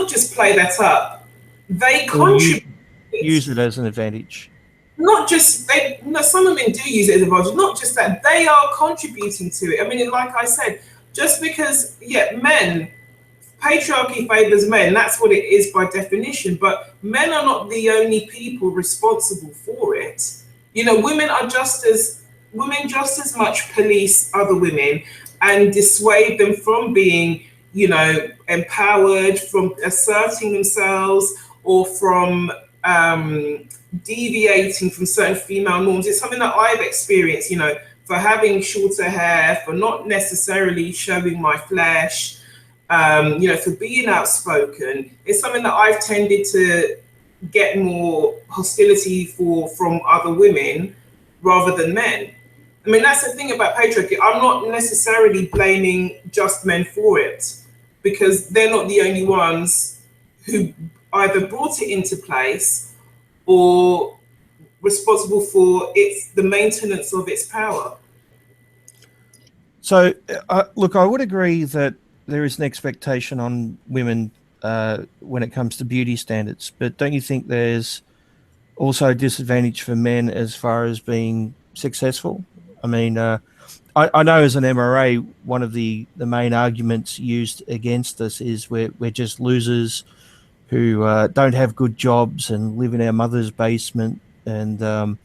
just play that up. They or contribute. use it as an advantage? Not just they. No, some women do use it as a advantage. Not just that, they are contributing to it. I mean, like I said, just because men, patriarchy favors men. That's what it is by definition. But men are not the only people responsible for it. Women just as much police other women and dissuade them from being, empowered, from asserting themselves, or from deviating from certain female norms. It's something that I've experienced, for having shorter hair, for not necessarily showing my flesh, for being outspoken. It's something that I've tended to get more hostility from other women rather than men. I mean, that's the thing about patriarchy. I'm not necessarily blaming just men for it because they're not the only ones who either brought it into place or responsible for the maintenance of its power. So, look, I would agree that there is an expectation on women when it comes to beauty standards, but don't you think there's also a disadvantage for men as far as being successful? I mean, I know as an MRA, one of the main arguments used against us is we're just losers who don't have good jobs and live in our mother's basement, and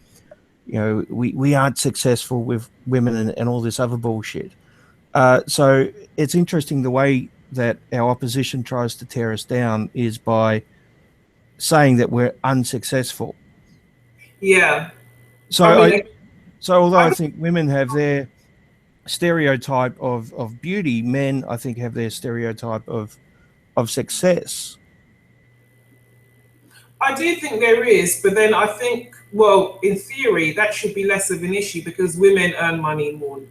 we aren't successful with women and all this other bullshit. So it's interesting the way that our opposition tries to tear us down is by saying that we're unsuccessful. Yeah, I So mean, although I I think women have their stereotype of beauty, men I think have their stereotype of success. I do think there is, but then I think, well, in theory, that should be less of an issue because women earn money more.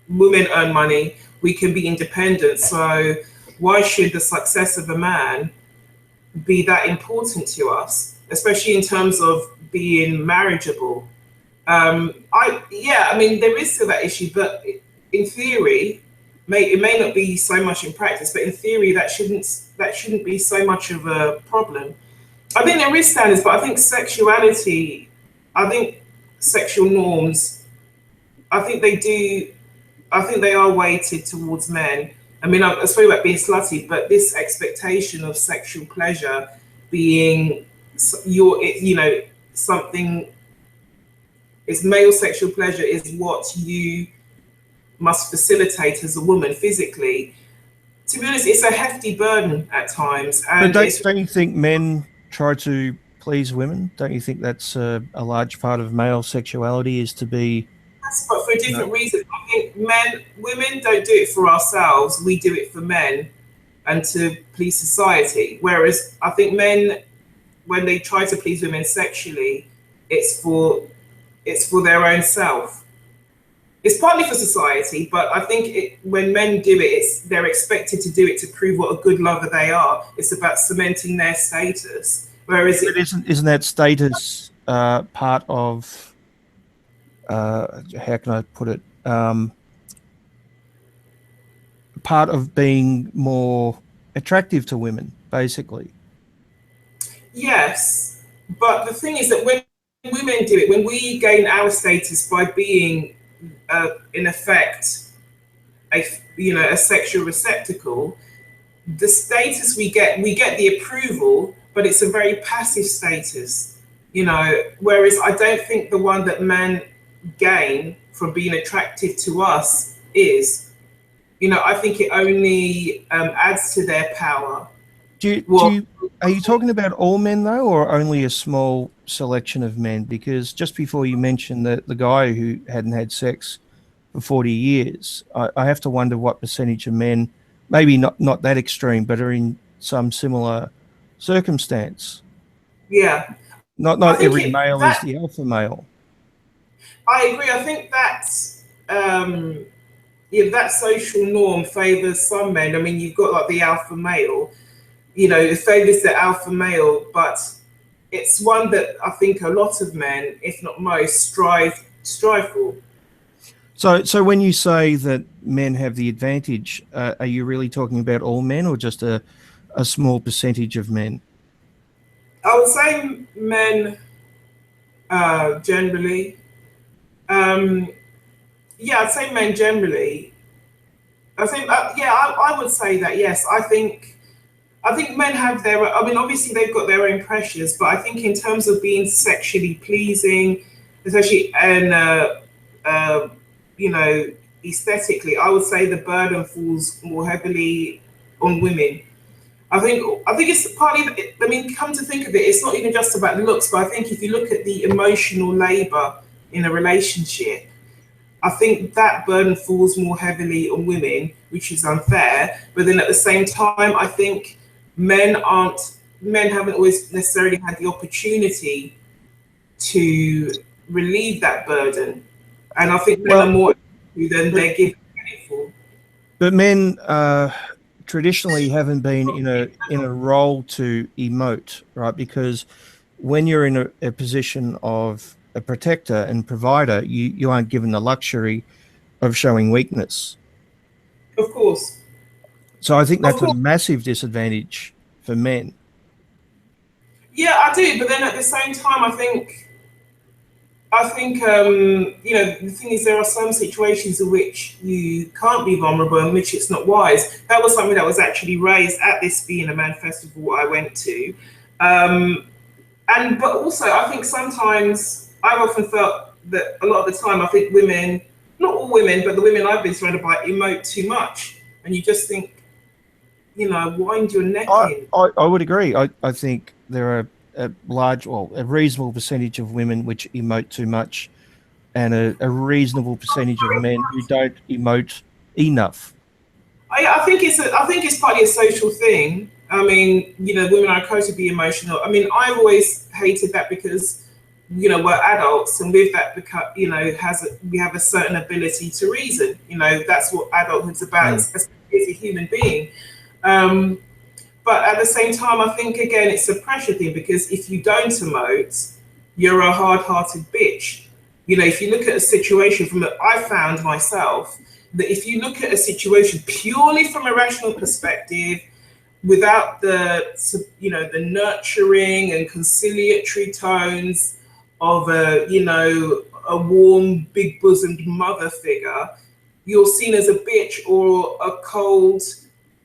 Women earn money. We can be independent. So why should the success of a man be that important to us, especially in terms of being marriageable? I mean, there is still that issue, but in theory, it may not be so much in practice, but in theory, that shouldn't be so much of a problem. I think there is standards, but I think sexual norms, I think they do, I think they are weighted towards men. I mean, I'm sorry about being slutty, but this expectation of sexual pleasure being something It's male sexual pleasure is what you must facilitate as a woman physically. To be honest, it's a hefty burden at times, But and don't it's don't you think men try to please women? Don't you think that's a large part of male sexuality is to be, but for you know, different reasons. I think women don't do it for ourselves. We do it for men and to please society. Whereas I think men, when they try to please women sexually, it's for it's for their own self. It's partly for society, but I think when men do it, they're expected to do it to prove what a good lover they are. It's about cementing their status. yeah, Whereas but it, isn't that status part of how can I put it? Part of being more attractive to women, basically. yes, but the thing is that when women do it, when we gain our status by being, in effect, a a sexual receptacle, the status we get the approval, but it's a very passive status, whereas I don't think the one that men gain from being attractive to us is, I think it only adds to their power. Do Well, you are you talking about all men though, or only a small selection of men? Because just before you mentioned that the guy who hadn't had sex for 40 years, I have to wonder what percentage of men, maybe not that extreme, but are in some similar circumstance. yeah, I Not think every it male is that the alpha male. I agree. I think yeah, that social norm favors some men. I mean, you've got like the alpha male, it favors the alpha male, but it's one that I think a lot of men, if not most, strive for. So when you say that men have the advantage, are you really talking about all men or just a small percentage of men? I would say men generally. Um, yeah, I'd say men generally. I think yeah, I would say that yes. I think men have their. I mean, obviously they've got their own pressures, but I think in terms of being sexually pleasing, especially and uh, you know aesthetically, I would say the burden falls more heavily on women. I think it's partly. I mean, come to think of it, it's not even just about looks, but I think if you look at the emotional labor in a relationship, I think that burden falls more heavily on women, which is unfair. But then at the same time, I think men haven't always necessarily had the opportunity to relieve that burden, and I think men are Well, more than but they're given credit for. but men traditionally haven't been in a role to emote, right? Because when you're in a position of a protector and provider, you aren't given the luxury of showing weakness. Of course, So I think of that's a course, massive disadvantage for men. yeah, I do. But then at the same time, I think the thing is there are some situations in which you can't be vulnerable, in which it's not wise. That was something that was actually raised at this Being a Man festival I went to, um, and but also I think sometimes I've often felt that a lot of the time I think women, not all women, but the women I've been surrounded by emote too much, and you just think, wind your neck in. I would agree. I think there are a reasonable percentage of women which emote too much, and a reasonable percentage of men who don't emote enough. I think it's partly a social thing. I mean, women are supposed to be emotional. I mean, I've always hated that because, we're adults, and with that, because we have a certain ability to reason. That's what adulthood's about, Mm. as a human being. Um, but at the same time, I think again it's a pressure thing because if you don't emote, you're a hard-hearted bitch. If you look at a situation I found myself that if you look at a situation purely from a rational perspective, without the nurturing and conciliatory tones of a warm, big bosomed mother figure, you're seen as a bitch or a cold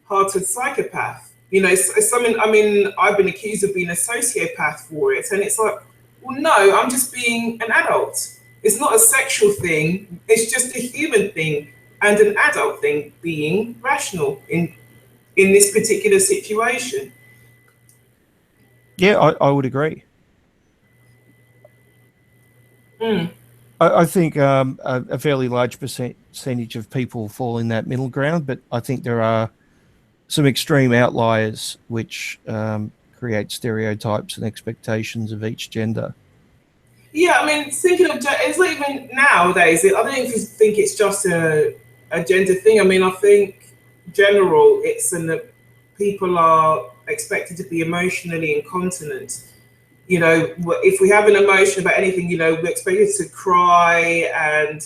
hearted psychopath. It's something, I mean, I've been accused of being a sociopath for it. And it's like, well, no, I'm just being an adult. It's not a sexual thing. It's just a human thing and an adult thing being rational in this particular situation. Yeah, I would agree. Mm. I think a fairly large percentage of people fall in that middle ground, but I think there are some extreme outliers which create stereotypes and expectations of each gender. Yeah, I mean, thinking of it's not even nowadays. I don't even think it's just a gender thing. I mean, I think general, it's in that people are expected to be emotionally incontinent. You know, if we have an emotion about anything, you know, we're expected to cry, and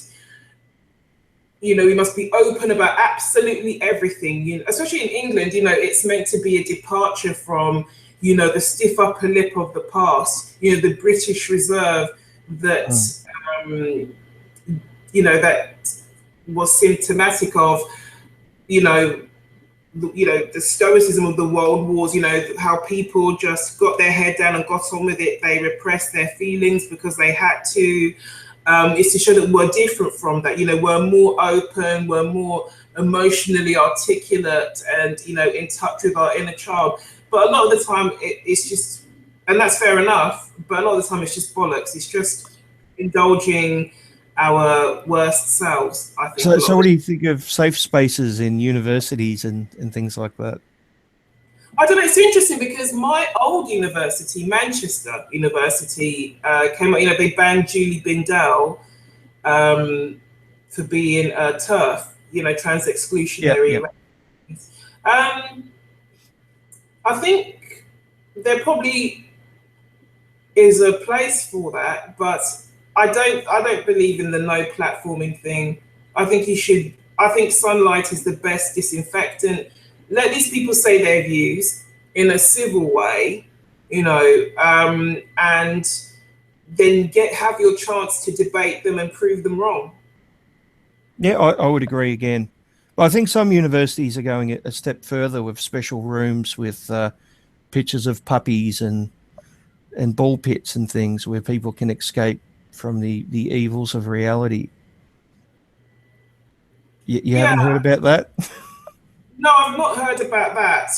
you know, we must be open about absolutely everything. You know, especially in England, you know, it's meant to be a departure from, you know, the stiff upper lip of the past. You know, the British Reserve that, Mm. um, you know, that was symptomatic of, you know, the stoicism of the world wars, you know, how people just got their head down and got on with it. They repressed their feelings because they had to. It's to show that we're different from that. You know, we're more open, we're more emotionally articulate, and you know, in touch with our inner child. But a lot of the time, it's just, and that's fair enough. But a lot of the time, it's just bollocks. It's just indulging our worst selves. I think a lot So of what the. do you think of safe spaces in universities and things like that? I don't know. It's interesting because my old university, Manchester University, came out. You know, they banned Julie Bindel um, for being a TERF. You know, trans Yeah, exclusionary. yeah. Um, I think there probably is a place for that, but I don't believe in the no platforming thing. I think you should. I think sunlight is the best disinfectant. Let these people say their views in a civil way, you know, and then have your chance to debate them and prove them wrong. Yeah, I would agree again. But I think some universities are going a step further with special rooms with pictures of puppies and ball pits and things where people can escape from the evils of reality. You Yeah, haven't heard about that? no, I've not heard about that.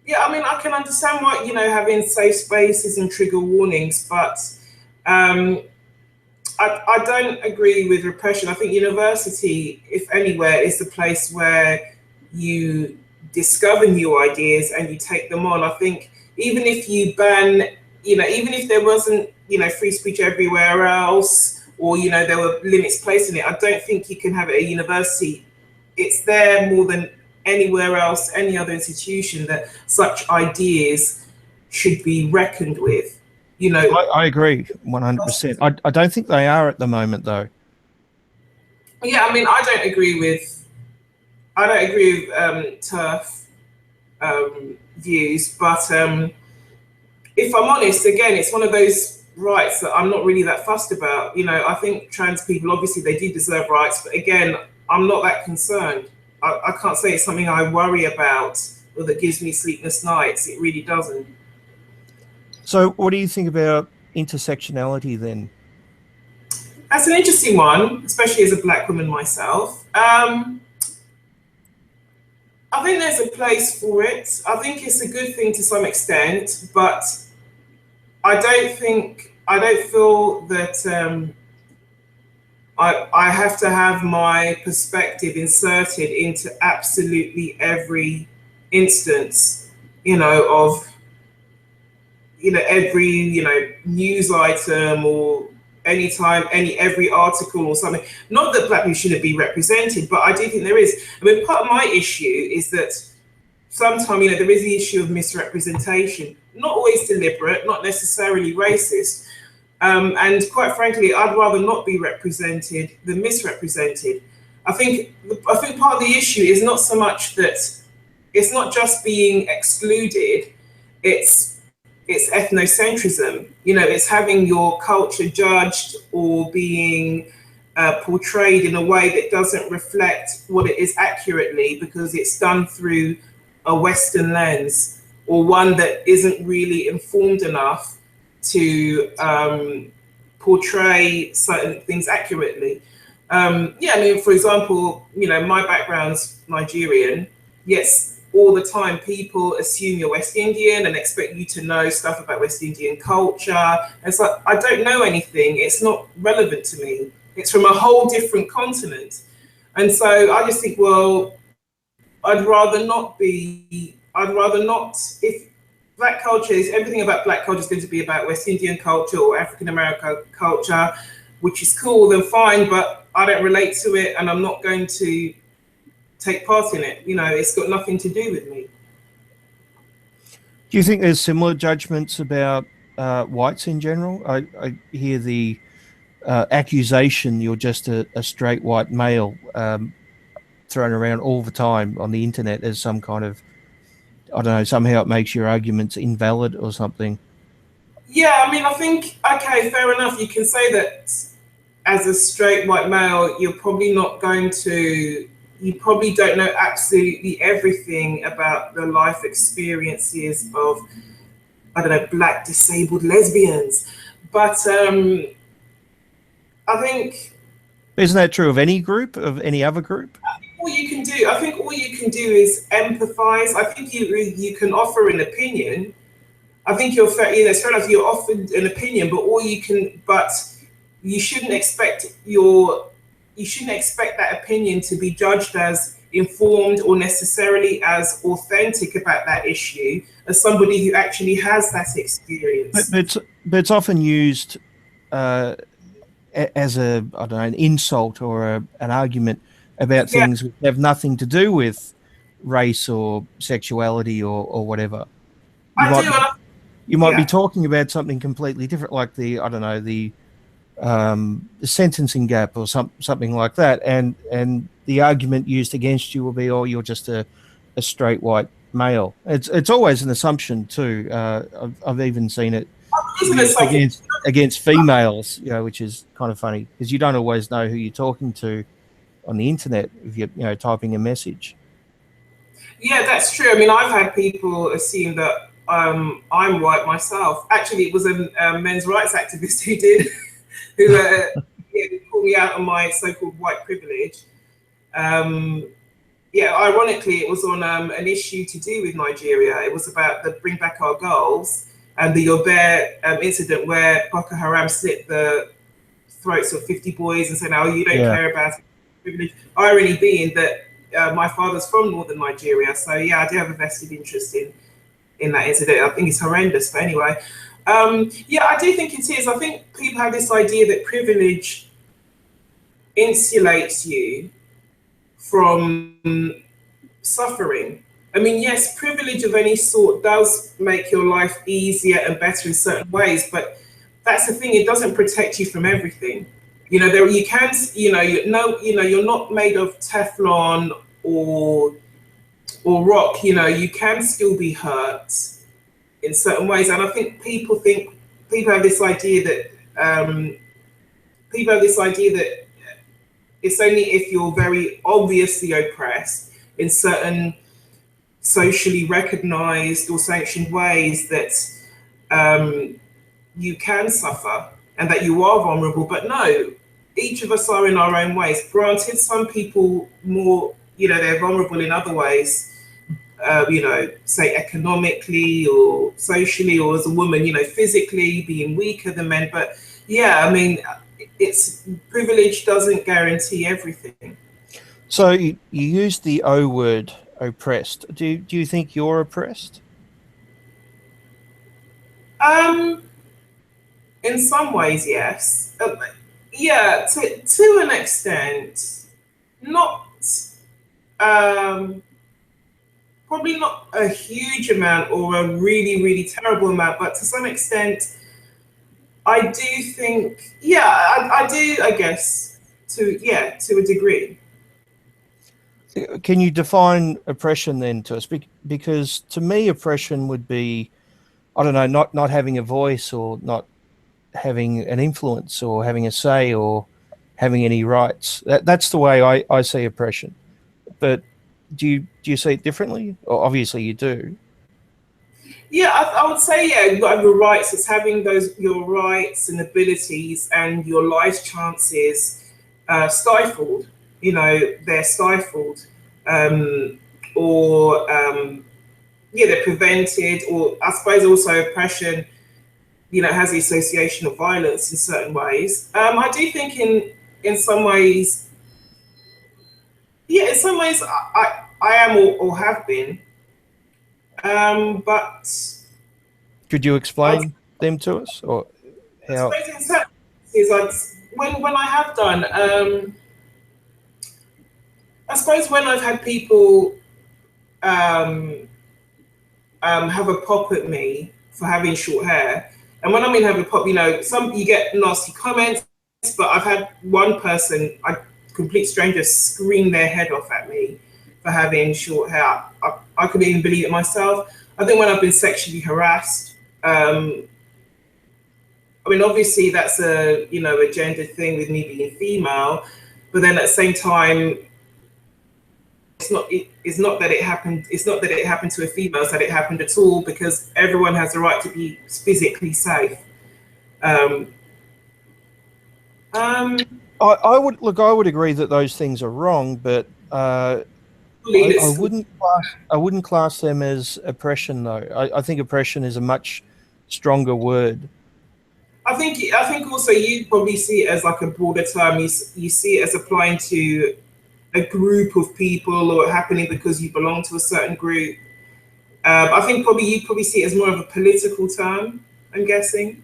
Yeah, I mean, I can understand why, you know, having safe spaces and trigger warnings, but um, I don't agree with repression. I think university, if anywhere, is the place where you discover new ideas and you take them on. I think even if you ban, you know, even if there wasn't, you know, free speech everywhere else, or you know, there were limits placed in it, I don't think you can have it at a university. It's there more than anywhere else, any other institution, that such ideas should be reckoned with. You know, I agree 100%. I don't think they are at the moment, though. yeah, I mean, I don't agree with turf views, but if I'm honest, again, it's one of those rights that I'm not really that fussed about. You know, I think trans people, obviously they do deserve rights, but again, I'm not that concerned. I can't say it's something I worry about or that gives me sleepless nights. It really doesn't. So, what do you think about intersectionality then? That's an interesting one, especially as a black woman myself. I think there's a place for it. I think it's a good thing to some extent, but I don't feel that I have to have my perspective inserted into absolutely every instance, you know, of, you know, every, you know, news item or anytime, every article or something. Not that black people shouldn't be represented, but I do think there is. I mean, part of my issue is that sometimes, you know, there is the issue of misrepresentation, not always deliberate, not necessarily racist. And quite frankly, I'd rather not be represented than misrepresented. I think part of the issue is not so much that it's not just being excluded, it's it's ethnocentrism. You know, it's having your culture judged or being portrayed in a way that doesn't reflect what it is accurately because it's done through a Western lens or one that isn't really informed enough to portray certain things accurately. Yeah, I mean, for example, my background's Nigerian. Yes, all the time people assume you're West Indian and expect you to know stuff about West Indian culture. And it's like, I don't know anything. It's not relevant to me. It's from a whole different continent. And so I just think, well, I'd rather not, if black culture is, everything about black culture is going to be about West Indian culture or African American culture, which is cool, then fine, but I don't relate to it and I'm not going to take part in it. It's got nothing to do with me. Do you think there's similar judgments about whites in general? I hear the accusation you're just a straight white male thrown around all the time on the internet as some kind of, I don't know, somehow it makes your arguments invalid or something. Yeah, I mean, I think, okay, fair enough. You can say that as a straight white male, you probably don't know absolutely everything about the life experiences of, I don't know, black disabled lesbians. But I think Isn't that true of any group, of any other group? I think all you can do is empathize. I think you can offer an opinion. I think it's fair enough. You're offered an opinion, but you shouldn't expect that opinion to be judged as informed or necessarily as authentic about that issue as somebody who actually has that experience. But it's often used as a, I don't know, an insult or an argument about Yeah, things which have nothing to do with race or sexuality or whatever. You I might do. you might be Yeah, talking about something completely different, like I don't know, the sentencing gap or something like that, and the argument used against you will be, oh, you're just a straight white male. It's always an assumption too. I've even seen it isn't it used something? against females, which is kind of funny because you don't always know who you're talking to on the internet if you're typing a message. Yeah, that's true. I mean, I've had people assume that I'm white myself. Actually, it was a men's rights activist who did, who yeah, called me out on my so-called white privilege. Um, yeah, ironically, it was on an issue to do with Nigeria. It was about the Bring Back Our Girls and the Yobe incident where Boko Haram slit the throats of 50 boys and said, "Oh, you don't Yeah. care about privilege." Irony being that my father's from northern Nigeria, so yeah, I do have a vested interest in that incident. I think it's horrendous, but anyway, yeah, I do think it is. I think people have this idea that privilege insulates you from suffering. I mean, yes, privilege of any sort does make your life easier and better in certain ways, but that's the thing, it doesn't protect you from everything. There you can, you're not made of Teflon or rock. You can still be hurt in certain ways. And I think people have this idea that it's only if you're very obviously oppressed in certain socially recognized or sanctioned ways that you can suffer and that you are vulnerable. But no, each of us are in our own ways. Granted, some people more, they're vulnerable in other ways, say economically or socially, or as a woman, physically being weaker than men. But yeah, I mean, it's privilege doesn't guarantee everything. So you use the O word, oppressed. Do you think you're oppressed? Um, in some ways, yes. Yeah, to an extent, not um, probably not a huge amount or a really, really terrible amount, but to some extent, I do think, yeah, I do, I guess, to a degree. Can you define oppression then to us? Because to me, oppression would be, I don't know, not having a voice or not having an influence or having a say or having any rights. That's the way I see oppression. But do you see it differently? Or obviously you do. Yeah, I would say, yeah, you've got your rights. It's having those your rights and abilities and your life chances stifled. You know, they're stifled, um, or yeah, they're prevented, or I suppose also oppression. You know, has the association of violence in certain ways. I do think in some ways, yeah, in some ways, I am or have been, but Could you I explain them to us, or how? suppose in certain cases, when I have done, I suppose when I've had people um, have a pop at me for having short hair, and when I mean have a pop, you know, some you get nasty comments, but I've had one person, a complete stranger, scream their head off at me for having short hair. I couldn't even believe it myself. I think when I've been sexually harassed, I mean, obviously that's a a gender thing with me being female, but then at the same time, it's not that it happened. It's not that it happened to a female. It's that it happened at all because everyone has the right to be physically safe. Um, um, I would look. I would agree that those things are wrong, but I let's, wouldn't class them as oppression, though. I think oppression is a much stronger word. I think also you probably see it as like a broader term. You see it as applying to a group of people or happening because you belong to a certain group. I think probably you probably see it as more of a political term. I'm guessing.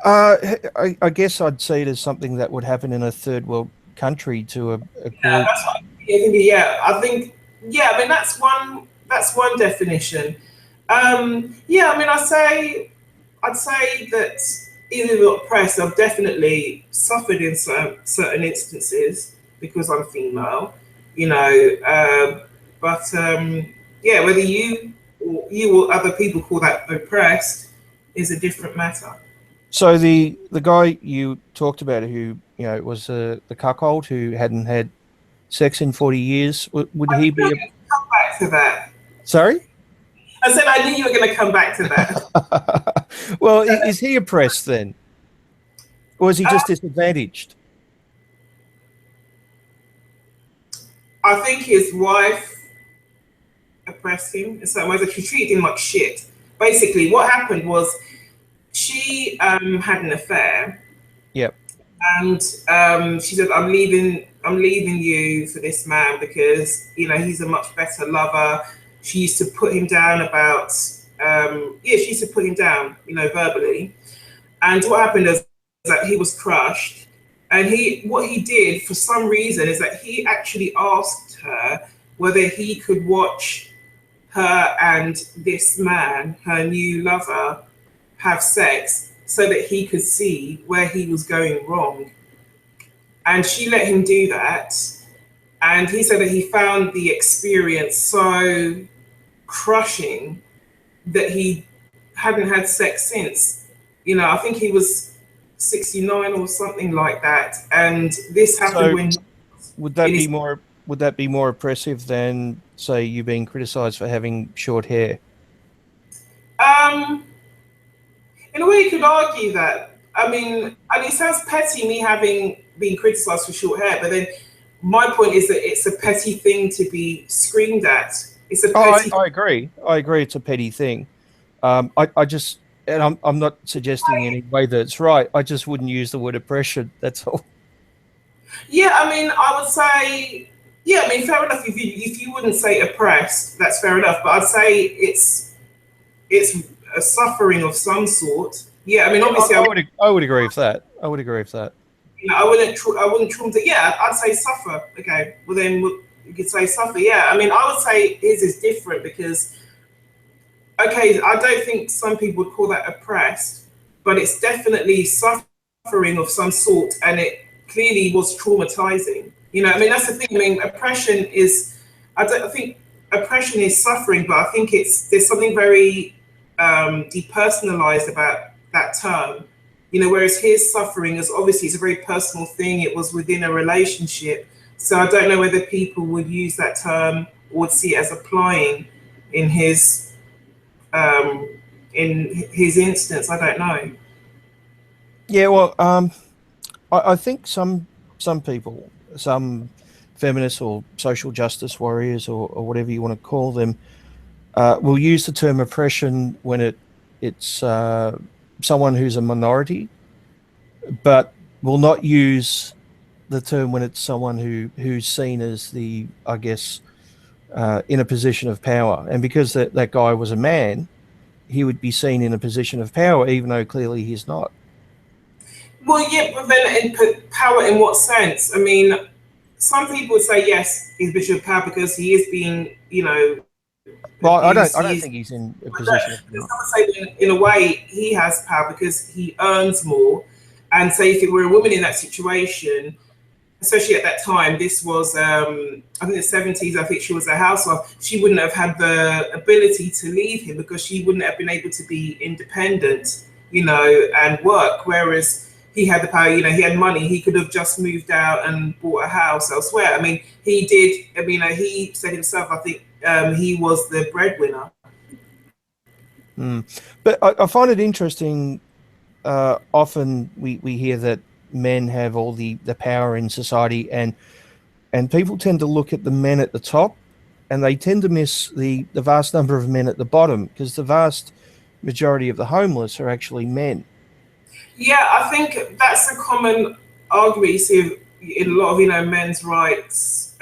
I guess I'd see it as something that would happen in a third world country to a Yeah, group. that's what I think. Yeah, I think. Yeah, I mean that's one definition. Yeah, I mean I'd say that even though oppressed, I've definitely suffered in certain instances because I'm female. You know, but yeah, whether you or other people call that oppressed is a different matter. So the guy you talked about, who was the cuckold who hadn't had sex in 40 years, would I he knew you be were a? going to come back to that. Sorry? I said I knew you were going to come back to that. Well, is he oppressed then, or is he Uh, just disadvantaged? I think his wife oppressed him in certain ways. Like she treated him like shit. Basically, what happened was she had an affair, Yep. and she said, I'm leaving you for this man because he's a much better lover." She used to put him down about yeah, she used to put him down, verbally. And what happened is that he was crushed. And what he did for some reason is that he actually asked her whether he could watch her and this man, her new lover, have sex so that he could see where he was going wrong. And she let him do that. And he said that he found the experience so crushing that he hadn't had sex since. I think he was 69 or something like that. And this happened So when would in that be his more would that be more oppressive than, say, you being criticized for having short hair? um in a way you could argue that. I mean, it sounds petty me having been criticized for short hair, but then my point is that it's a petty thing to be screamed at. It's a Oh, petty. I agree. I agree. It's a petty thing. I just, and I'm not suggesting in any way that it's right. I just wouldn't use the word oppression. That's all. Yeah, I mean, I would say, yeah, I mean, fair enough. If you wouldn't say oppressed, that's fair enough. But I'd say it's a suffering of some sort. Yeah, I mean, Yeah, obviously, I would agree with that. I would agree with that. I wouldn't traumatize. Yeah, I'd say suffer. Okay, well then you could say suffer. Yeah, I mean, I would say his is different because okay, I don't think some people would call that oppressed, but it's definitely suffering of some sort, and it clearly was traumatizing. I mean, that's the thing. I mean, oppression is, I think oppression is suffering, but I think there's something very depersonalized about that term. Whereas his suffering is obviously it's a very personal thing. It was within a relationship, so I don't know whether people would use that term or would see it as applying in his um, in his instance. I don't know. Yeah, well, I think some people, some feminists or social justice warriors or whatever you want to call them, will use the term oppression when it's someone who's a minority, but will not use the term when it's someone who's seen as the, I guess, in a position of power. And because that guy was a man, he would be seen in a position of power, even though clearly he's not. Well, yeah, but then power in what sense? I mean, some people would say yes, he's a bishop of power because he is being, Well, abused. I don't think he's in a position of power. Some would say in a way he has power because he earns more. And say if it were a woman in that situation, especially at that time, this was I think the 70s. I think she was a housewife. She wouldn't have had the ability to leave him because she wouldn't have been able to be independent, and work. Whereas he had the power, he had money. He could have just moved out and bought a house elsewhere. I mean, he did. I mean, he said himself. I think he was the breadwinner. But I find it interesting. Often we hear that men have all the power in society, and people tend to look at the men at the top, and they tend to miss the vast number of men at the bottom, because the vast majority of the homeless are actually men. Yeah, I think that's a common argument you see in a lot of men's rights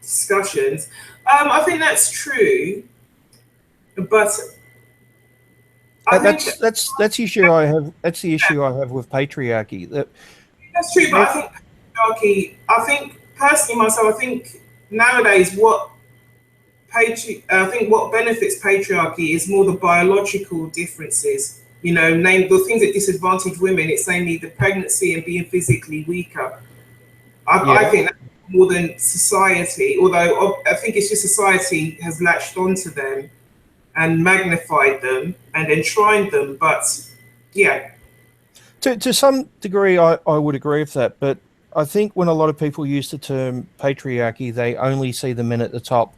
discussions. I think that's true, but I think That's the issue I have. That's the issue I have with patriarchy. That that's true. But I think patriarchy. I think personally myself. I think nowadays I think what benefits patriarchy is more the biological differences. Name the things that disadvantage women. It's mainly the pregnancy and being physically weaker. I think that's more than society. Although I think it's just society has latched onto them and magnified them and enshrined them. But yeah. To some degree, I would agree with that. But I think when a lot of people use the term patriarchy, they only see the men at the top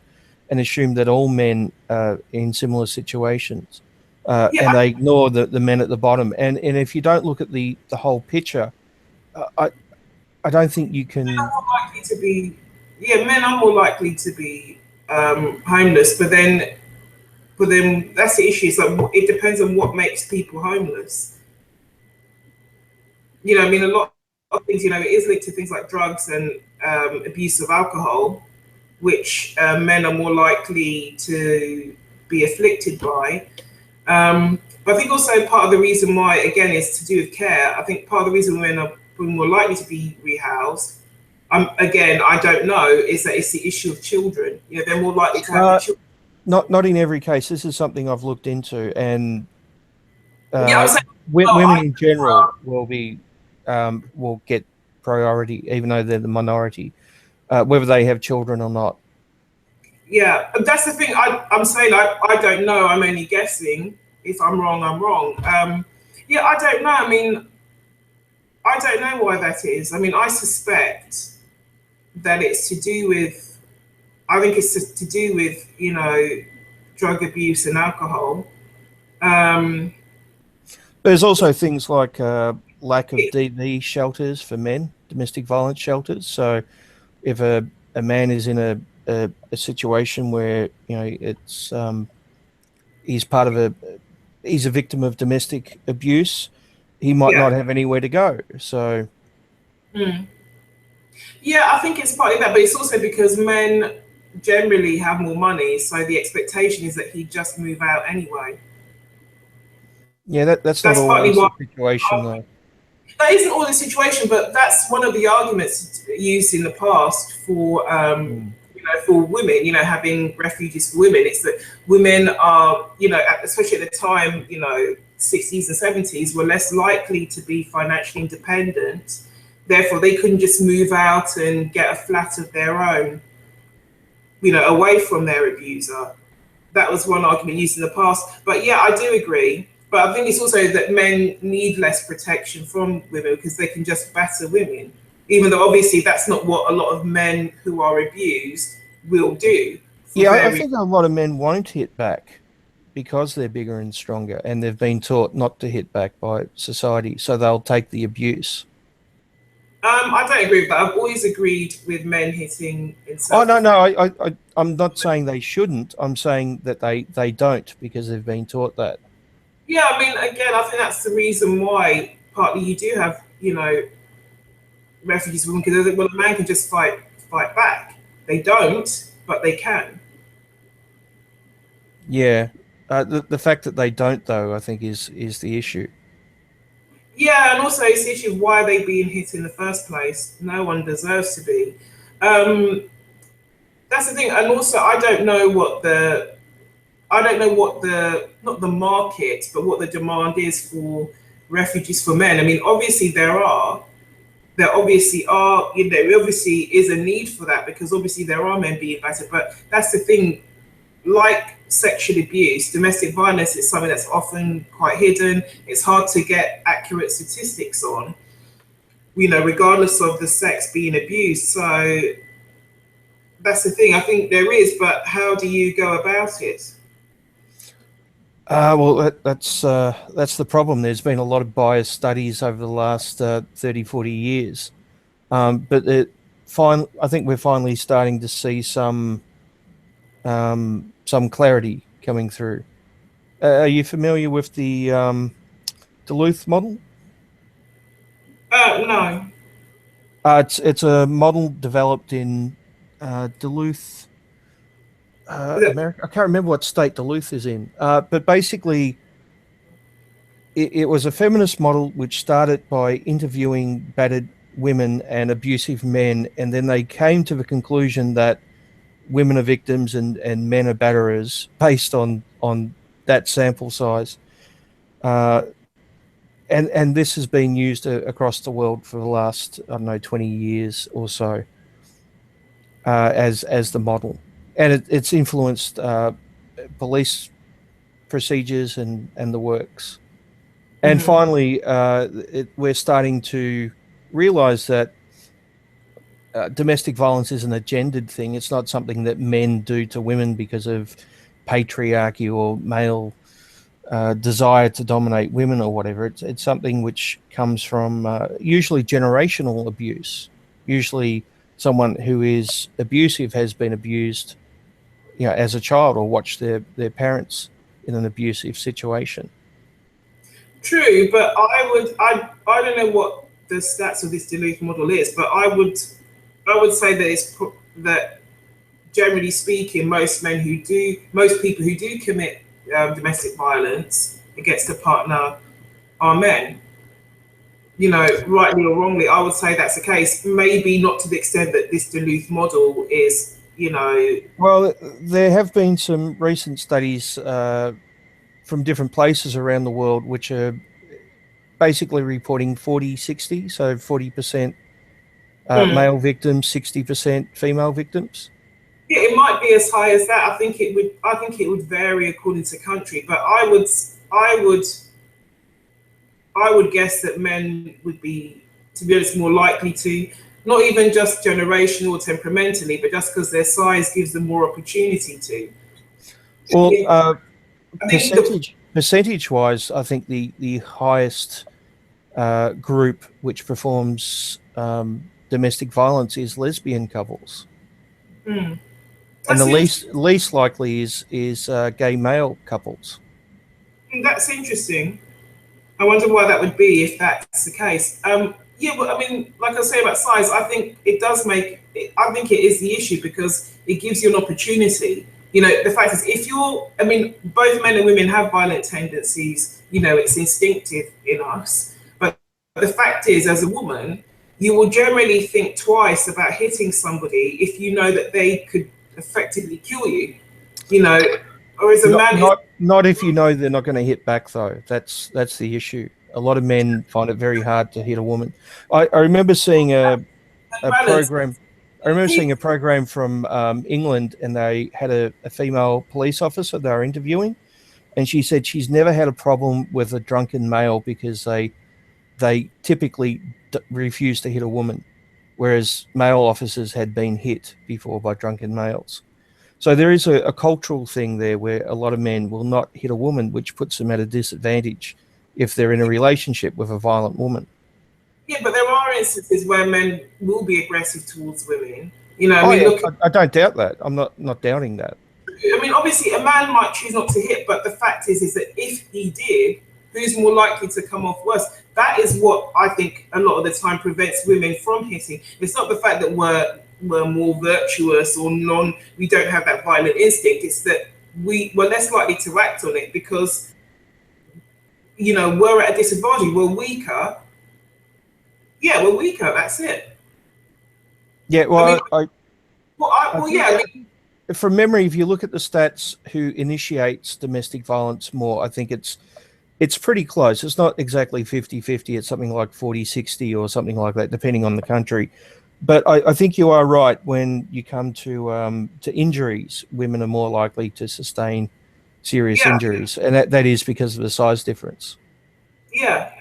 and assume that all men are in similar situations. And they ignore the men at the bottom. And if you don't look at the whole picture, I don't think you can. Men are more likely to be, men are more likely to be homeless. But then that's the issue. It's like it depends on what makes people homeless. I mean, a lot of things. It is linked to things like drugs and abuse of alcohol, which men are more likely to be afflicted by. But I think also part of the reason why, again, is to do with care. I think part of the reason women are more likely to be rehoused, again, I don't know, is that it's the issue of children. They're more likely to have children. Not in every case. This is something I've looked into, and women in general will get priority, even though they're the minority, whether they have children or not. Yeah, that's the thing. I'm saying I don't know. I'm only guessing. If I'm wrong, I'm wrong. I don't know. I mean, I don't know why that is. I mean, I suspect that it's to do with. I think it's to do with drug abuse and alcohol. There's also things like lack of DV shelters for men, domestic violence shelters. So if a man is in a situation where it's he's part of he's a victim of domestic abuse, he might not have anywhere to go. So yeah, I think it's partly that, but it's also because men generally have more money, so the expectation is that he'd just move out anyway. Yeah, that's not always the situation, though. That isn't always the situation, but that's one of the arguments used in the past for for women, having refuges for women. It's that women are, especially at the time, 60s and 70s, were less likely to be financially independent. Therefore, they couldn't just move out and get a flat of their own, away from their abuser. That was one argument used in the past. But yeah, I do agree. But I think it's also that men need less protection from women because they can just batter women, even though obviously that's not what a lot of men who are abused will do. Yeah, I think a lot of men won't hit back because they're bigger and stronger, and they've been taught not to hit back by society, so they'll take the abuse. I don't agree with that. I've always agreed with men hitting in Oh no, self-defense. no, I'm not saying they shouldn't. I'm saying that they don't because they've been taught that. Yeah, I mean, again, I think that's the reason why partly you do have, refugees women because well, a man can just fight back. They don't, but they can. Yeah, the fact that they don't though, I think is the issue. Yeah, and also it's the issue of why are they being hit in the first place? No one deserves to be. Um, that's the thing, and also I don't know what the not the market, but what the demand is for refugees for men. I mean, obviously there obviously are, there obviously is a need for that because obviously there are men being battered. But that's the thing, like sexual abuse, domestic violence is something that's often quite hidden. It's hard to get accurate statistics on, regardless of the sex being abused. So that's the thing. I think there is, but how do you go about it? Well, that's the problem. There's been a lot of biased studies over the last 30, 40 years. But I think we're finally starting to see some clarity coming through. Are you familiar with the Duluth model? No. It's a model developed in Duluth, America. I can't remember what state Duluth is in, but basically, it was a feminist model which started by interviewing battered women and abusive men, and then they came to the conclusion that women are victims and men are batterers based on that sample size. Uh, and this has been used across the world for the last, I don't know, 20 years or so, as the model, and it's influenced police procedures and the works. And Mhm. finally, we're starting to realize that domestic violence isn't a gendered thing. It's not something that men do to women because of patriarchy or male desire to dominate women or whatever. It's something which comes from usually generational abuse. Usually, someone who is abusive has been abused, as a child or watched their parents in an abusive situation. True, but I don't know what the stats of this Duluth model is, but I would say that that generally speaking, most people who do commit domestic violence against a partner are men. Rightly or wrongly, I would say that's the case. Maybe not to the extent that this Duluth model is. Well, there have been some recent studies from different places around the world which are basically reporting 40-60, so 40% Hmm. male victims, 60% female victims. Yeah, it might be as high as that. I think it would. I think it would vary according to country, but I would guess that men would be, to be honest, more likely to, not even just generational or temperamentally, but just because their size gives them more opportunity to. Well, I think the percentage wise, I think the highest group which performs domestic violence is lesbian couples, hmm, and that's the interesting. least likely is gay male couples. That's interesting. I wonder why that would be if that's the case. Yeah, but I mean, like I say about size, I think it does make. I think it is the issue because it gives you an opportunity. The fact is, if you're, I mean, both men and women have violent tendencies. It's instinctive in us. But the fact is, as a woman, you will generally think twice about hitting somebody if you know that they could effectively kill you. You know, or as a Not man, not not if you know they're not going to hit back though. That's the issue. A lot of men find it very hard to hit a woman. I remember seeing a balance. program. I remember seeing a program from England, and they had a female police officer they were interviewing, and she said she's never had a problem with a drunken male because they typically refuse to hit a woman, whereas male officers had been hit before by drunken males. So there is a cultural thing there where a lot of men will not hit a woman, which puts them at a disadvantage if they're in a relationship with a violent woman. Yeah, but there are instances where men will be aggressive towards women. You know, I Oh mean, yeah, look, I don't doubt that. I'm not doubting that. I mean, obviously, a man might choose not to hit, but the fact is that if he did, who's more likely to come off worse? That is what I think a lot of the time prevents women from hitting. It's not the fact that we're more virtuous or we don't have that violent instinct. It's that we're less likely to act on it because we're at a disadvantage. We're weaker. Yeah, we're weaker. That's it. Yeah, I mean, well, I well, think yeah. I mean, from memory, if you look at the stats who initiates domestic violence more, I think it's pretty close. It's not exactly 50-50. It's something like 40-60 or something like that, depending on the country. But I think you are right. When you come to injuries, women are more likely to sustain serious yeah, injuries, and that is because of the size difference. yeah,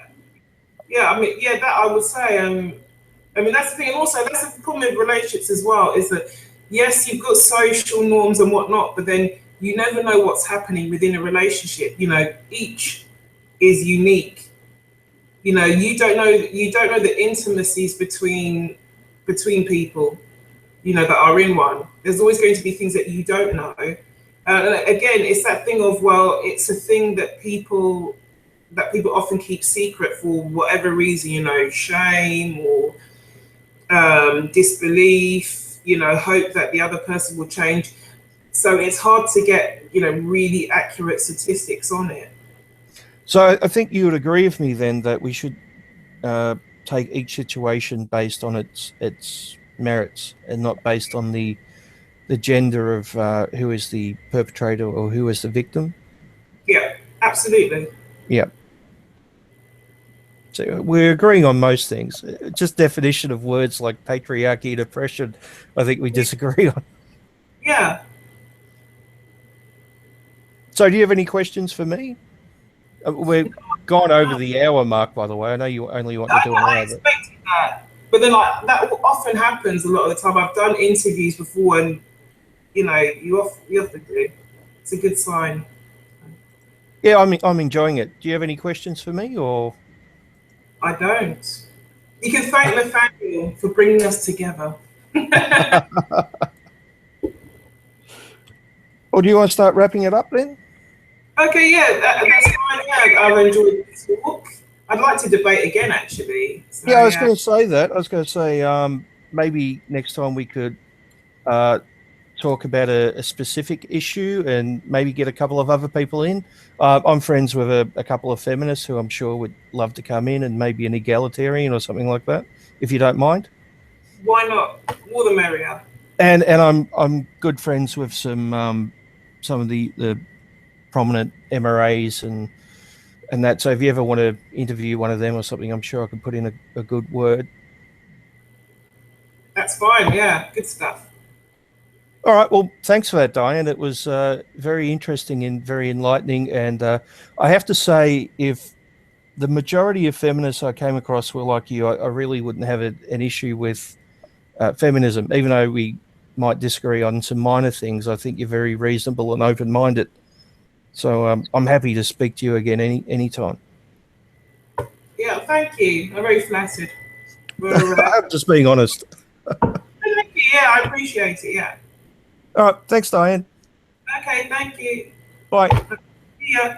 yeah. I mean, yeah. That I would say. I mean, that's the thing, and also that's the problem with relationships as well. Is that yes, you've got social norms and whatnot, but then you never know what's happening within a relationship. Each is unique. You don't know the intimacies between people. That are in one. There's always going to be things that you don't know. Again, it's that thing of, well, it's a thing that people often keep secret for whatever reason, shame or disbelief, hope that the other person will change. So it's hard to get, really accurate statistics on it. So I think you would agree with me then that we should uh, take each situation based on its merits and not based on the gender of who is the perpetrator or who is the victim. Yeah, absolutely. Yeah. So we're agreeing on most things. Just definition of words like patriarchy and oppression, I think we disagree on. Yeah. So do you have any questions for me? We're gone over the hour mark, by the way. I know you only want to do an I hour, but expected that. But then, like, that often happens a lot of the time. I've done interviews before, and you often do. It's a good sign. yeah, I'm enjoying it. Do you have any questions for me, or I don't. You can thank Nathaniel for bringing us together. or do you want to start wrapping it up then? Okay, yeah, that's fine. Yeah, I've enjoyed this talk. I'd like to debate again, actually. So Yeah, I was yeah, going to say that. I was going to say maybe next time we could uh, talk about a specific issue and maybe get a couple of other people in. I'm friends with a couple of feminists who I'm sure would love to come in, and maybe an egalitarian or something like that, if you don't mind. why not? More the merrier. And I'm good friends with some of the prominent MRAs and that. So if you ever want to interview one of them or something, I'm sure I could put in a good word. That's fine. Yeah, good stuff. All right. Well, thanks for that, Diane. It was very interesting and very enlightening. And I have to say, if the majority of feminists I came across were like you, I really wouldn't have an issue with feminism, even though we might disagree on some minor things. I think you're very reasonable and open-minded. So I'm happy to speak to you again anytime. Yeah, thank you. I'm very flattered. For, I'm just being honest. thank you. Yeah, I appreciate it. Yeah. All right. Thanks, Diane. Okay, thank you. Bye. See ya.